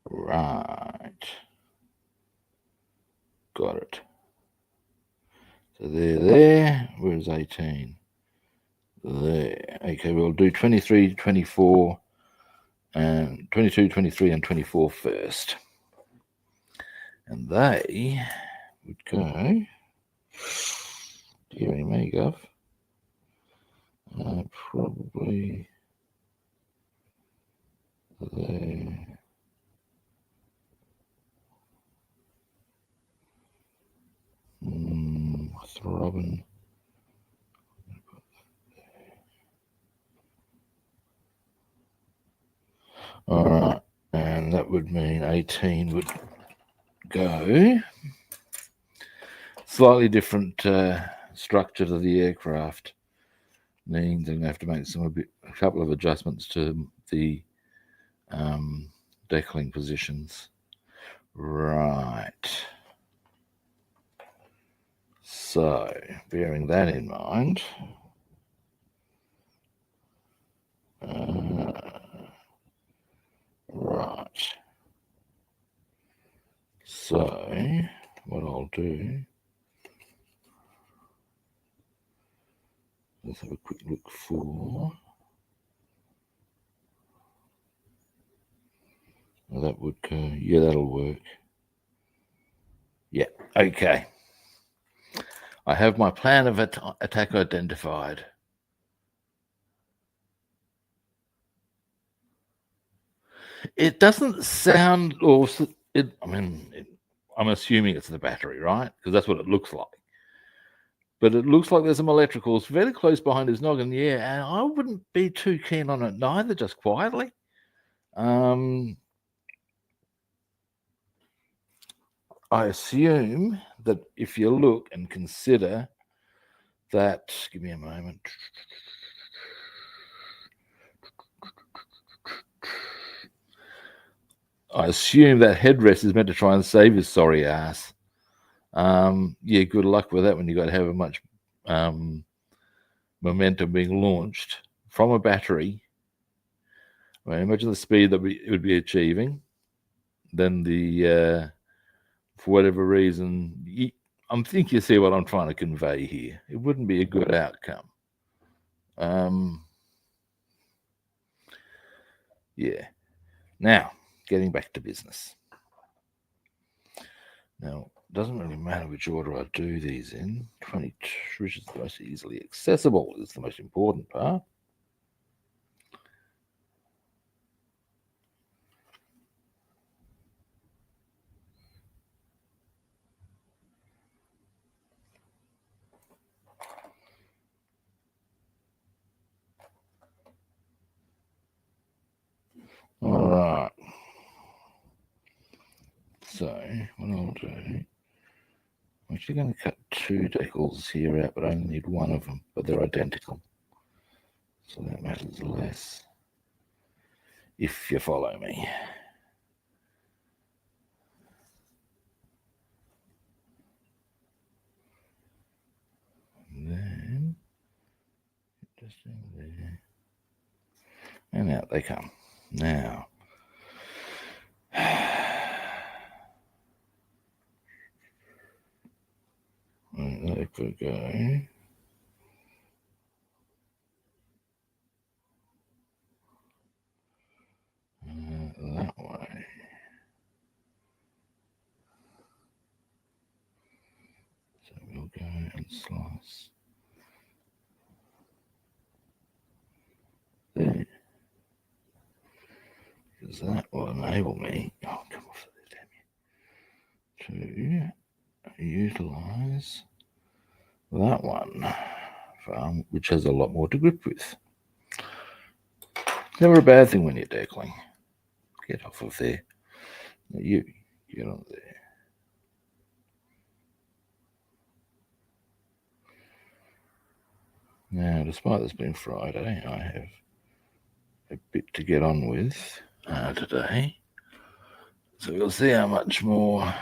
Right. Got it. So there. Where's 18? There. Okay, we'll do 23, 24, and 22, 23, and 24 first. And they would go. Dearie me, Gov. Probably there. Throbbing. All right, and that would mean 18 would go. Slightly different structure to the aircraft means I'm going to have to make a couple of adjustments to the decaling positions. Right. So, bearing that in mind, right. So, what I'll do, let's have a quick look for. Well, that would, yeah, that'll work. Yeah, okay. I have my plan of attack identified. It doesn't sound, or I'm assuming it's the battery, right? Because that's what it looks like. But it looks like there's some electricals very close behind his noggin. Yeah, and I wouldn't be too keen on it neither, just quietly. I assume that if you look and consider that, give me a moment. I assume that headrest is meant to try and save his sorry ass. Yeah, good luck with that when you got to have much momentum being launched from a battery. Right, imagine the speed that it would be achieving. Then for whatever reason, I think you see what I'm trying to convey here. It wouldn't be a good outcome. Yeah. Now, getting back to business. Now, it doesn't really matter which order I do these in. 22, which is the most easily accessible, is the most important part. All right. So, what I'll do, I'm actually going to cut 2 decals here out, but I only need one of them, but they're identical. So that matters less, if you follow me. And then, just in there. And out they come. Now, there we go. That way. So we'll go and slice there. Because that will enable me, oh, come off there, damn you, to utilize that one, which has a lot more to grip with. Never a bad thing when you're decaling. Get off of there. You get on there. Now, despite this being Friday, I have a bit to get on with today. So we'll see how much more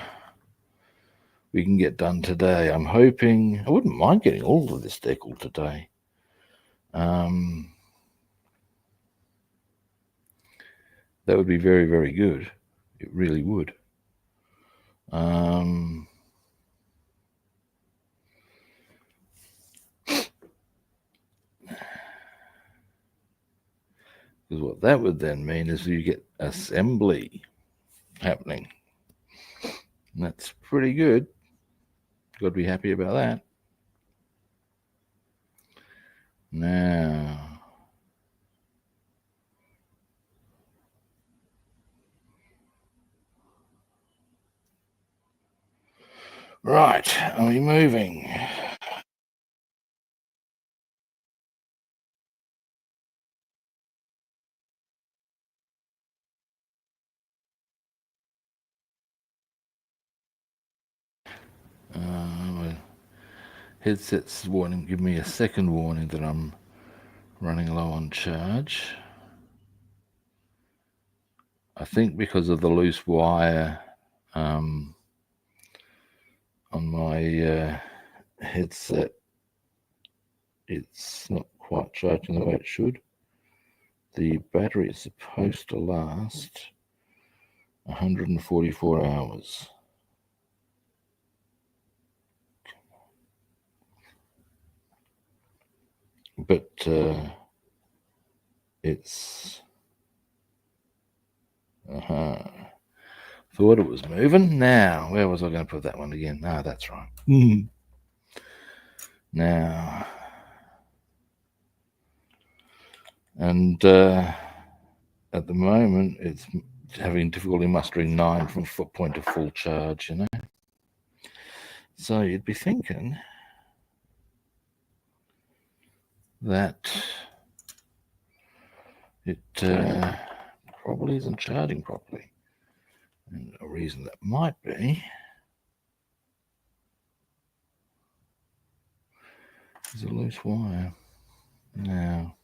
we can get done today. I'm hoping, I wouldn't mind getting all of this decal today. That would be very, very good. It really would. Because what that would then mean is you get assembly happening. And that's pretty good. Got to be happy about that. Now, right, are we moving? Headset's warning, give me a second warning that I'm running low on charge. I think because of the loose wire on my headset, it's not quite charging the way it should. The battery is supposed to last 144 hours. But it's thought it was moving. Now, where was I going to put that one again? Ah, that's right. Now, and at the moment, it's having difficulty mustering 9 from foot point to full charge, you know. So you'd be thinking that it probably isn't charging properly. And a reason that might be is a loose wire. Now,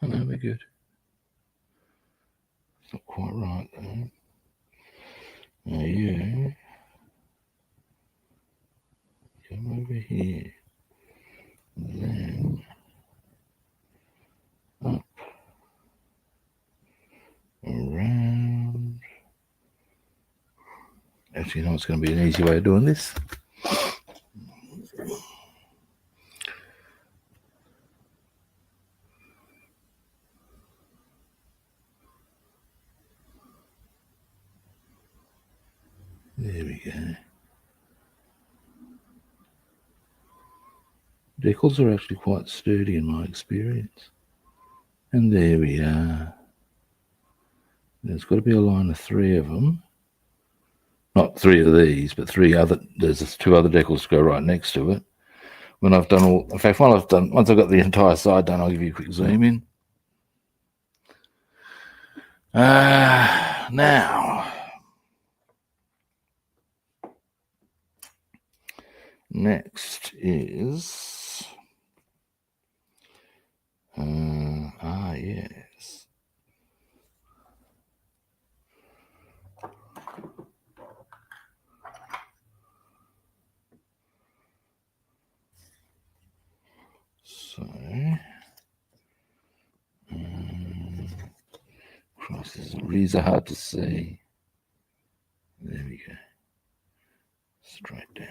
I know we're good. It's not quite right though. Now you come over here, and then up, around. Actually, you know, it's going to be an easy way of doing this. There we go. Decals are actually quite sturdy in my experience. And there we are. There's got to be a line of 3 of them. Not 3 of these, but 3 other. There's 2 other decals to go right next to it. When I've done all, in fact, once I've got the entire side done, I'll give you a quick zoom in. Now, next is yes. So, crosses. These are hard to see. There we go. Straight down.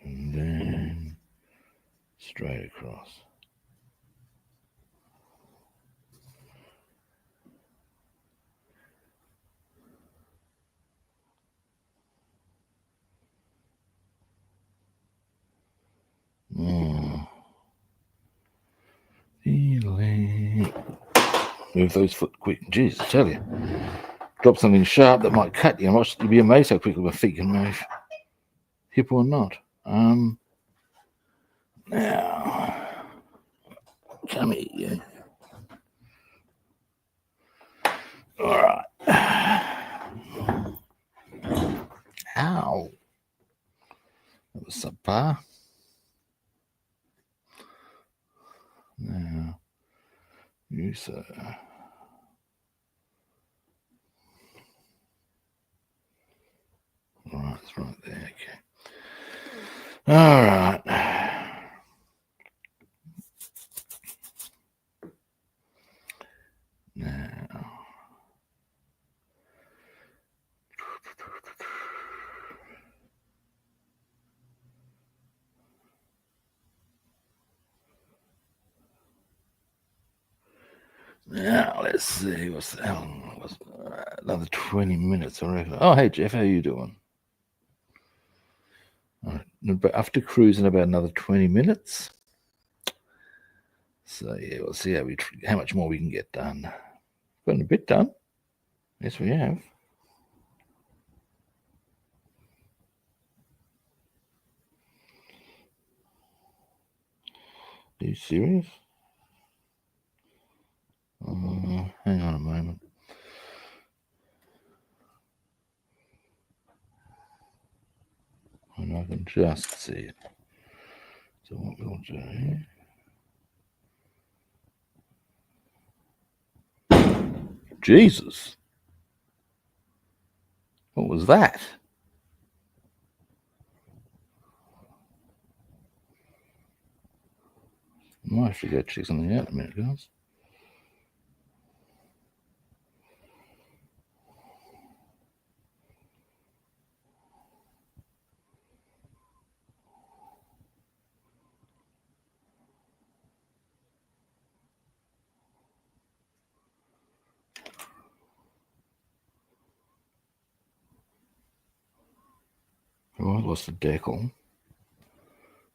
And then straight across. Move those foot quick. Jeez, I tell you. Drop something sharp that might cut you. You'd be amazed how quickly my feet can move. Hip or not. Now, come here, you. All right. Ow. That was subpar. Now, you, sir. All right, it's right there. Okay. All right. Now. Now, let's see. What's another 20 minutes, I reckon. Oh, hey, Jeff, how you doing? All right. After cruising about another 20 minutes, So yeah, we'll see how much more we can get done. Gotten a bit done. Yes, we have. Are you serious? Hang on a moment. And I can just see it. So what we'll do... Jesus! What was that? I might have to go check something out in a minute, guys. Oh, I lost a decal.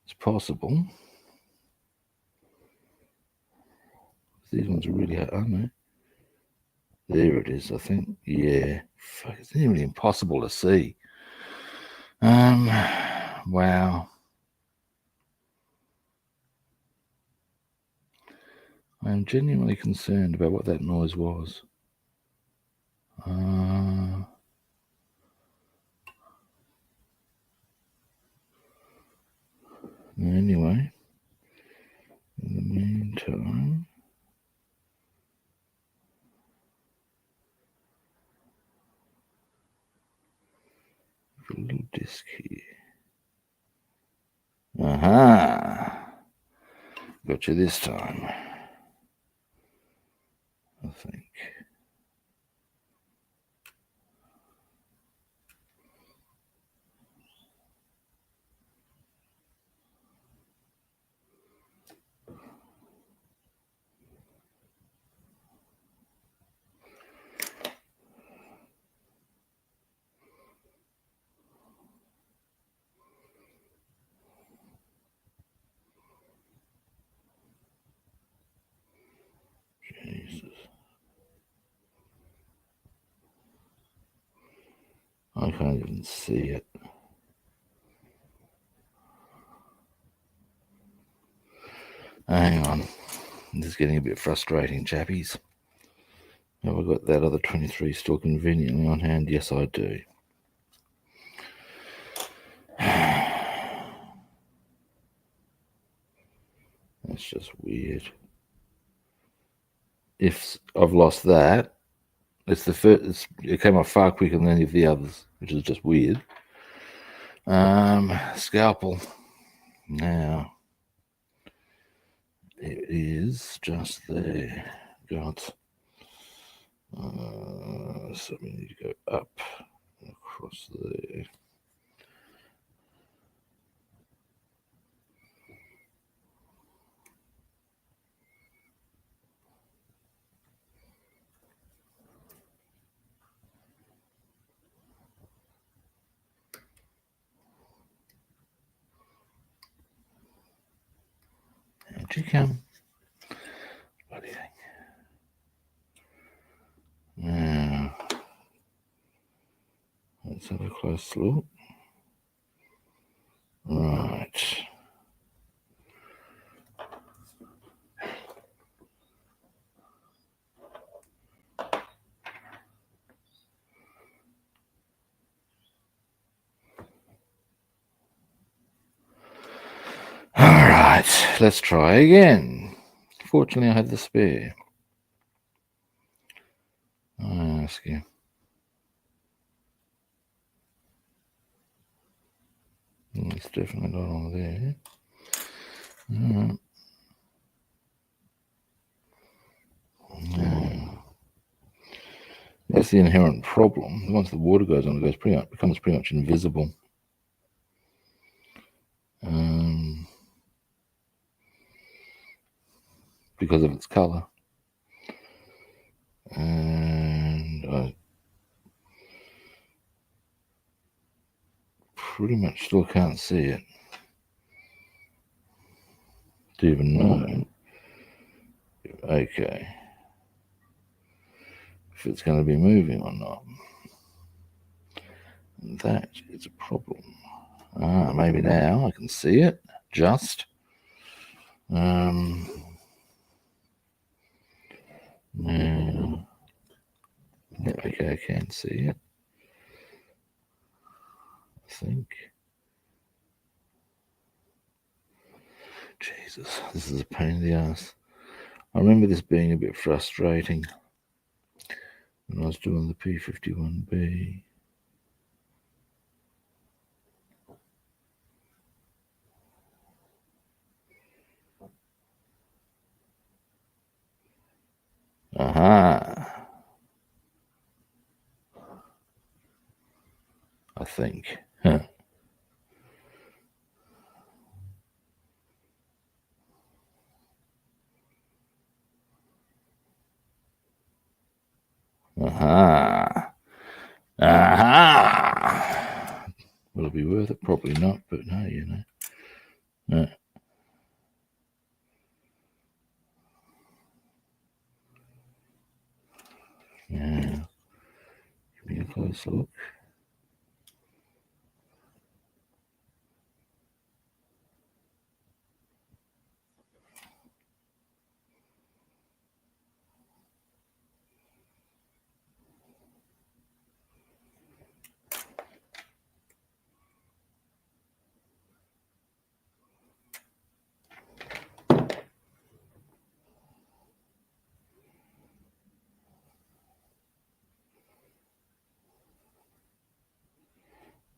It's possible. These ones are really hard, aren't they? There it is, I think. Yeah. Fuck, it's nearly impossible to see. Wow. I am genuinely concerned about what that noise was. Anyway, in the meantime, a little disc here. Aha! Got you this time, I think. Jesus. I can't even see it. Hang on. This is getting a bit frustrating, chappies. Have I got that other 23 still conveniently on hand? Yes, I do. That's just weird. If I've lost that, it's the first. It came off far quicker than any of the others, which is just weird. Scalpel. Now it is just there. Got. So we need to go up across there. How'd you come? Bloody thing. Now, let's have a close look. Right. All right, let's try again. Fortunately, I had the spare. I ask you. It's definitely not on there. All right. That's the inherent problem. Once the water goes on, it becomes pretty much invisible. Because of its color. And I pretty much still can't see it. To even know. okay, if it's going to be moving or not. And that is a problem. Maybe now I can see it. Just. Now, yeah, okay, I can see it. I think. Jesus, this is a pain in the ass. I remember this being a bit frustrating when I was doing the P-51B. Aha! I think. Huh. Aha! Aha! Will it be worth it? Probably not, but no, you know. Yeah. Give me a close look.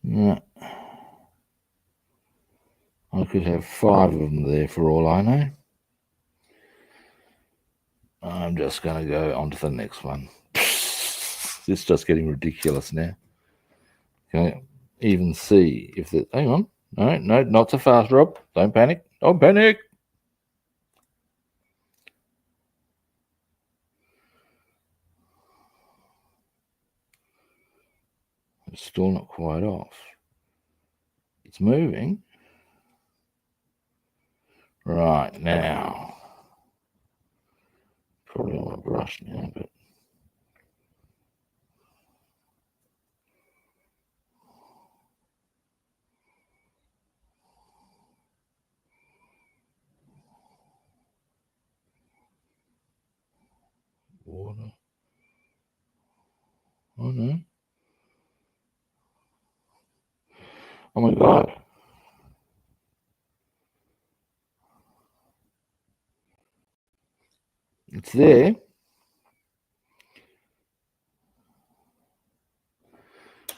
Yeah. I could have 5 of them there for all I know. I'm just going to go on to the next one. It's just getting ridiculous now. Okay, even see if the. Hang on. No, not so fast, Rob. Don't panic. Don't panic. It's still not quite off. It's moving. Right now. Probably on my brush now, but. Water. Oh no. Oh my God. It's there.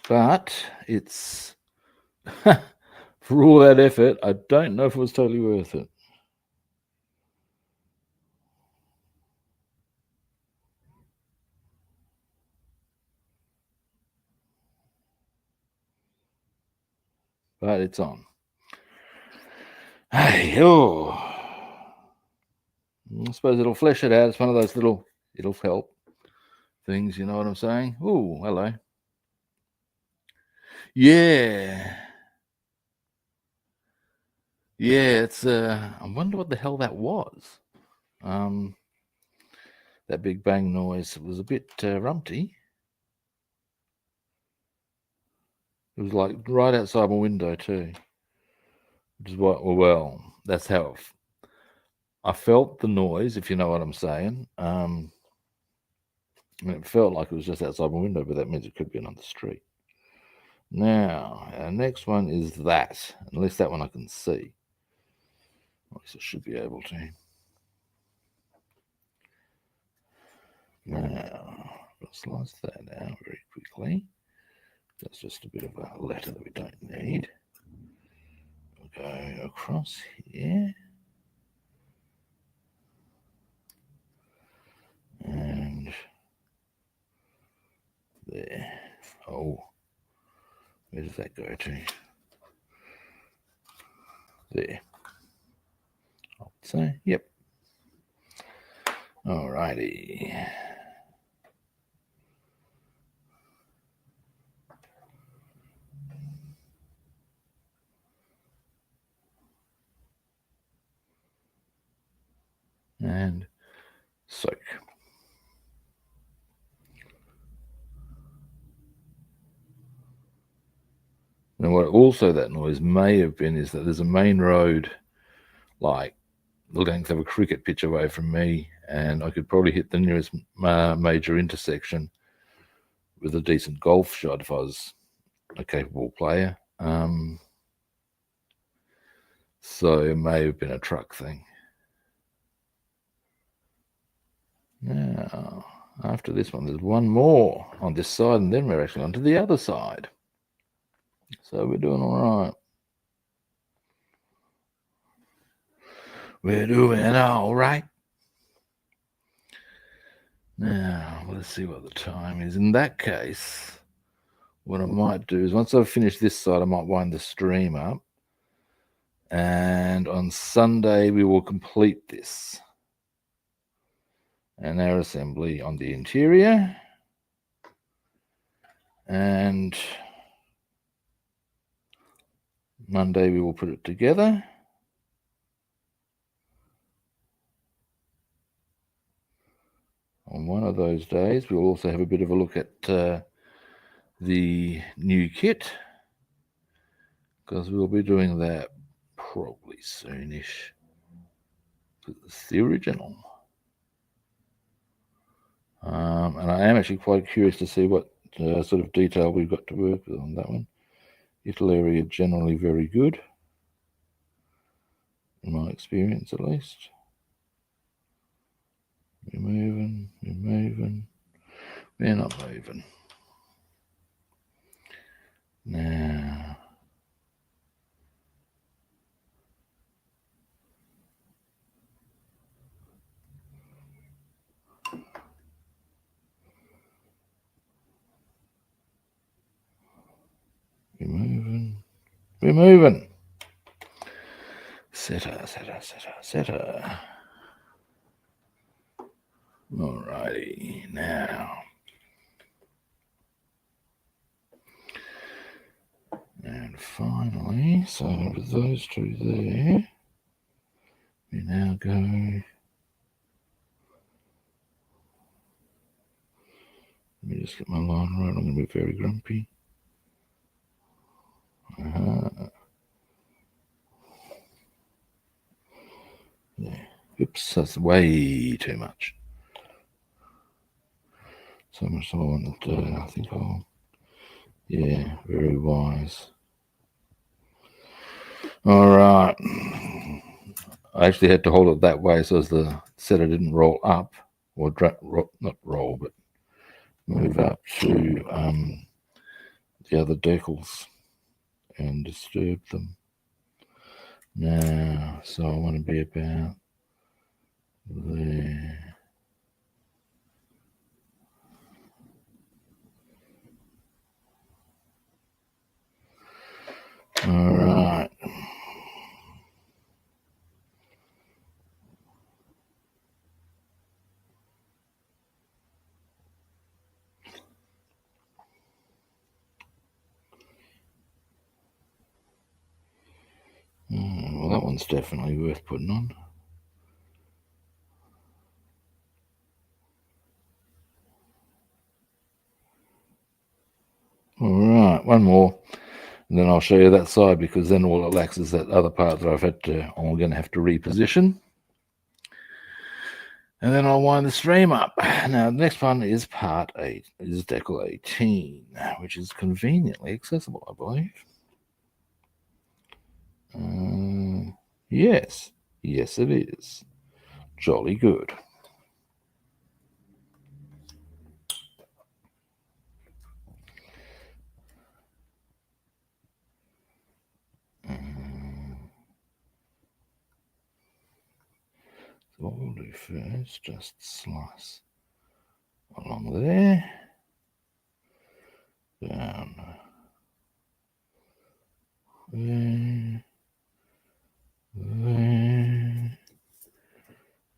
But it's. For all that effort, I don't know if it was totally worth it. But it's on. Hey, oh. I suppose it'll flesh it out. It's one of those little, it'll help things, you know what I'm saying? Oh, hello. Yeah. Yeah, it's, I wonder what the hell that was. That big bang noise was a bit rumpty. It was like right outside my window too. Which is what, well, that's how I felt the noise, if you know what I'm saying. It felt like it was just outside my window, but that means it could be on the street. Now, our next one is that. At least that one I can see. At least I should be able to. Now, I'll slice that out very quickly. That's just a bit of a letter that we don't need. We'll go across here. And there. Oh, where does that go to? There. I'd say, yep. Alrighty. And soak. Now, what also that noise may have been is that there's a main road like the length of a cricket pitch away from me, and I could probably hit the nearest major intersection with a decent golf shot if I was a capable player. So it may have been a truck thing. Now, after this one, there's one more on this side, and then we're actually onto the other side. So we're doing all right. We're doing all right. Now, let's see what the time is. In that case, what I might do is once I've finished this side, I might wind the stream up. And on Sunday, we will complete this. And our assembly on the interior. And Monday, we will put it together. On one of those days, we'll also have a bit of a look at the new kit, because we'll be doing that probably soonish. It's the original. And I am actually quite curious to see what sort of detail we've got to work with on that one. Italy are generally very good, in my experience at least. We're moving, we're not moving. Now, we're moving. Setter. Alrighty, now. And finally, so with those two there, we now go. Let me just get my line right. I'm going to be very grumpy. Yeah. Oops, that's way too much. So much so I want that I think I'll. Yeah, very wise. All right. I actually had to hold it that way so as the setter didn't roll up, or not roll, but move up to the other decals and disturb them. Now, so I want to be about there. All right. Well, that one's definitely worth putting on. All right, one more, and then I'll show you that side, because then all it lacks is that other part that I'm going to have to reposition. And then I'll wind the stream up. Now, the next one is part 8, is decal 18, which is conveniently accessible, I believe. Yes, it is. Jolly good. So what we'll do first, just slice along there, down there, there,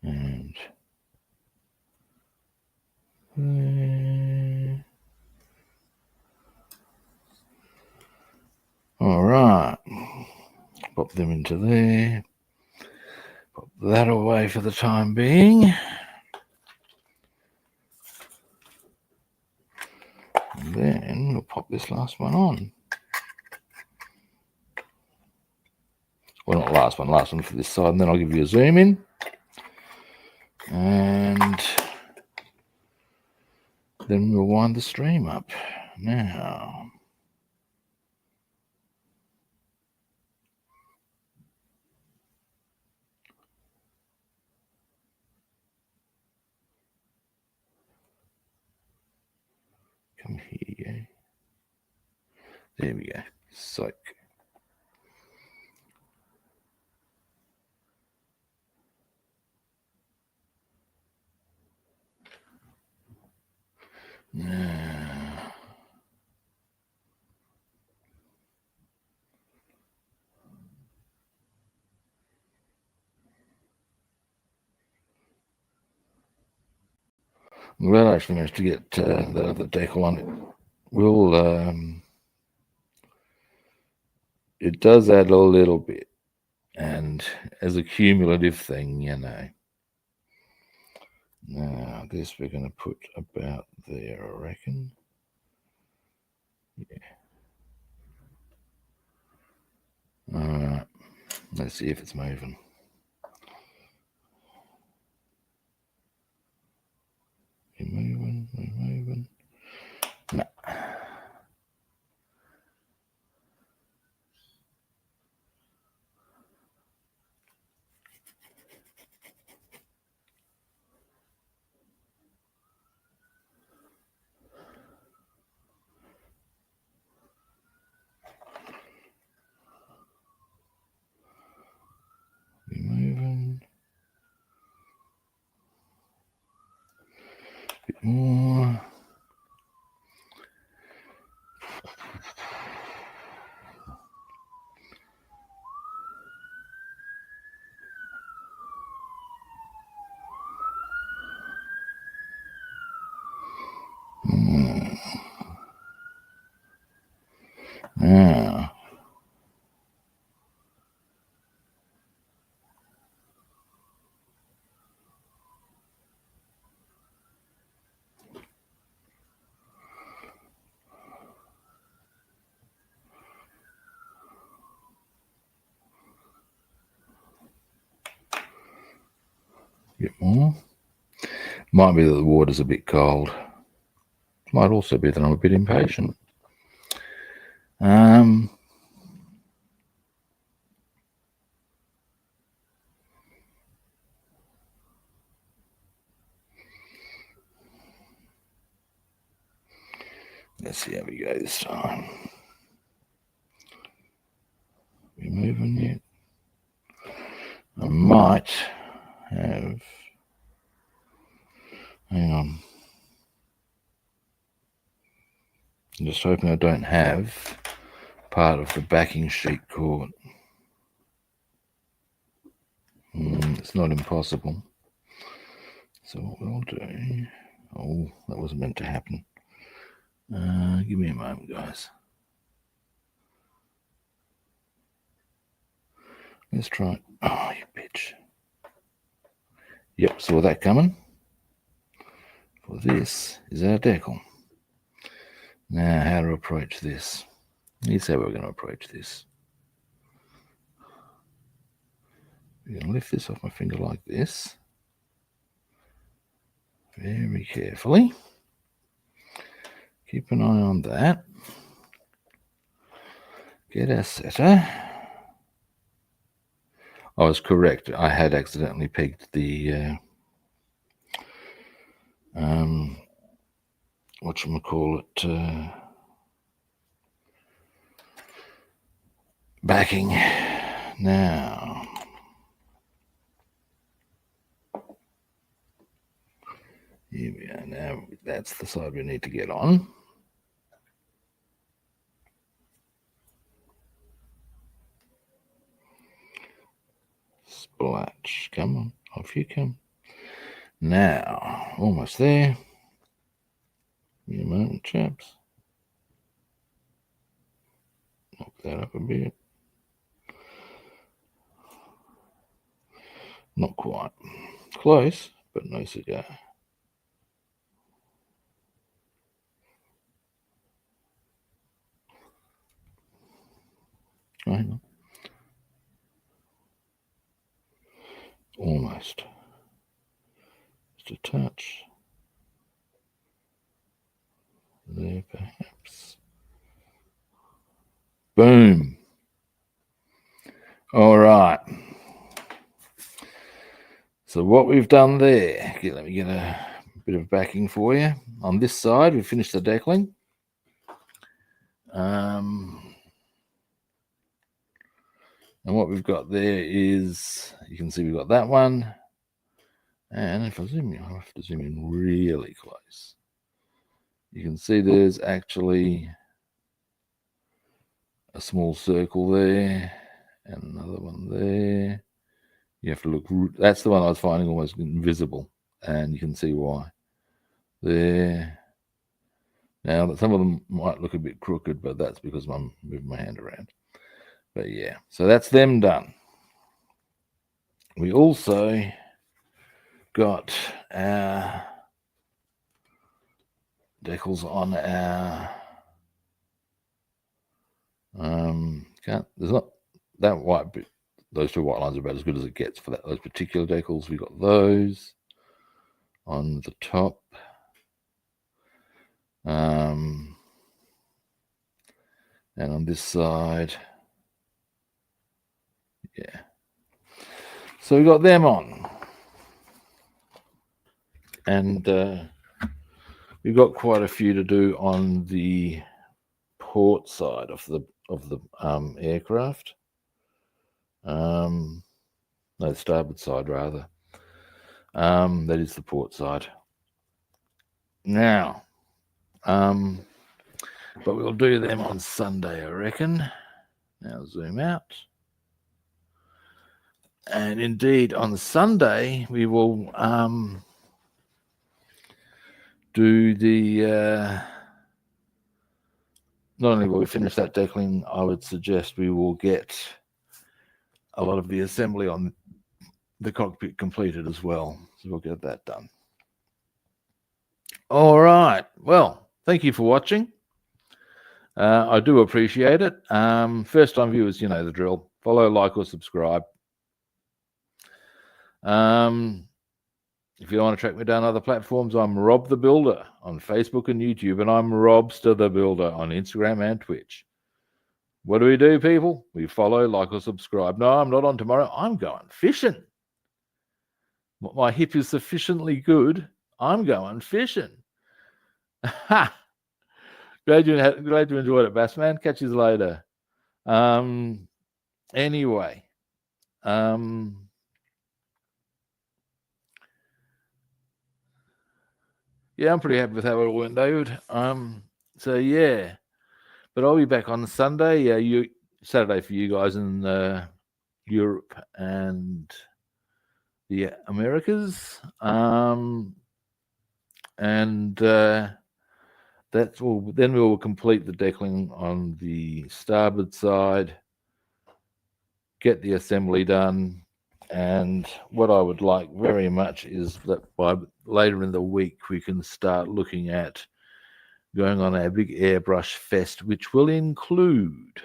and there. All right, pop them into there. Pop that away for the time being. pop this last one on. Well, not last one for this side, and then I'll give you a zoom in. And then we'll wind the stream up. Now, come here. There we go. Soak. Now, I'm glad I actually managed to get the other decal on it. It does add a little bit, and as a cumulative thing, you know. Now, this we're going to put about there, I reckon. Yeah. All right. Let's see if it's moving. You moving? You moving? No. You moving? A bit more. Now, a bit more. Might be that the water's a bit cold. Might also be that I'm a bit impatient. Let's see how we go this time. We moving yet? I might have. Hang on. I'm just hoping I don't have part of the backing sheet caught. It's not impossible. So what we'll do. Oh, that wasn't meant to happen. Give me a moment, guys. Let's try it. Oh, you bitch. Yep, saw that coming. For this is our decal. Now, how to approach this. Here's how we're going to approach this. We're going to lift this off my finger like this. Very carefully. Keep an eye on that. Get our setter. I was correct. I had accidentally pegged the whatchamacallit, backing. Now, here we are. Now that's the side we need to get on. Splatch. Come on, off you come. Now, almost there. Give me a moment, chaps. Knock that up a bit. Not quite. Close, but no cigar. hang on. Almost. Just a touch. There, perhaps. Boom. All right. So what we've done there, let me get a bit of backing for you. On this side, we finished the decaling. And what we've got there is, you can see we've got that one. And if I zoom in, I'll have to zoom in really close. You can see there's actually a small circle there and another one there. You have to look, that's the one I was finding almost invisible, and you can see why. There. Now, some of them might look a bit crooked, but that's because I'm moving my hand around. But yeah, so that's them done. We also got our decals on our there's not that white bit. Those two white lines are about as good as it gets for those particular decals. We got those on the top. And on this side, yeah. So we got them on, and we've got quite a few to do on the port side of the aircraft. No, the starboard side rather. That is the port side. Now, but we'll do them on Sunday, I reckon. Now zoom out. And indeed, on Sunday, we will do the... not only will we finish that decaling, I would suggest we will get a lot of the assembly on the cockpit completed as well. So we'll get that done. All right. Well, thank you for watching. I do appreciate it. First-time viewers, you know the drill. Follow, like, or subscribe. If you want to track me down other platforms, I'm Rob the Builder on Facebook and YouTube, and I'm Robster the Builder on Instagram and Twitch. What do, people? We follow, like, or subscribe. No, I'm not on tomorrow. I'm going fishing. My hip is sufficiently good. I'm going fishing. Ha! Glad you enjoyed it, Bassman. Catch you later. Anyway. Yeah, I'm pretty happy with how it all went, David. So yeah, but I'll be back on Sunday. Yeah, Saturday for you guys in Europe and the Americas. That's all. Then we will complete the decaling on the starboard side, get the assembly done. And what I would like very much is that by later in the week, we can start looking at going on our big airbrush fest, which will include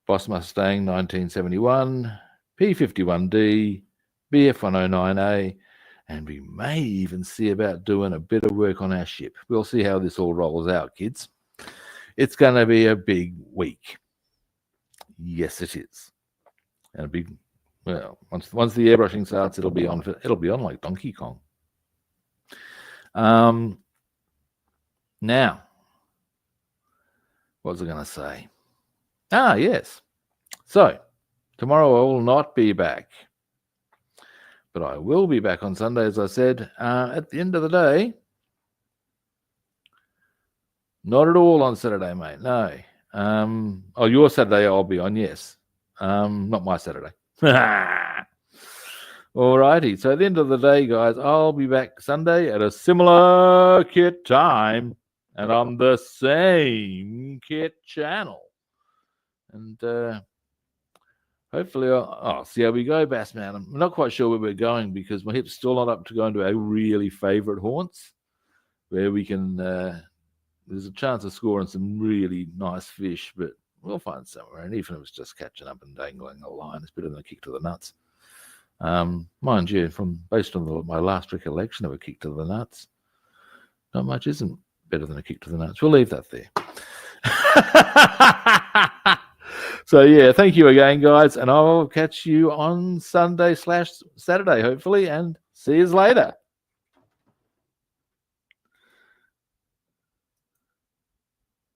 Boss Mustang 1971, P-51D, BF-109A, and we may even see about doing a bit of work on our ship. We'll see how this all rolls out, kids. It's going to be a big week. Yes, it is. And a big, well, once the airbrushing starts, it'll be on like Donkey Kong. Now, what was I going to say? Ah, yes. So tomorrow I will not be back, but I will be back on Sunday, as I said. At the end of the day, not at all on Saturday, mate. No. Oh, your Saturday I'll be on, yes. Not my Saturday. All righty. So at the end of the day, guys, I'll be back Sunday at a similar kit time and on the same kit channel. And hopefully I'll see how we go, Bassman. I'm not quite sure where we're going because my hip's still not up to going to our really favorite haunts where we can there's a chance of scoring some really nice fish, but We'll find somewhere. And even if it's just catching up and dangling a line, it's better than a kick to the nuts. Mind you, based on my last recollection of a kick to the nuts, not much isn't better than a kick to the nuts. We'll leave that there. So, yeah, thank you again, guys. And I'll catch you on Sunday/Saturday, hopefully. And see you later.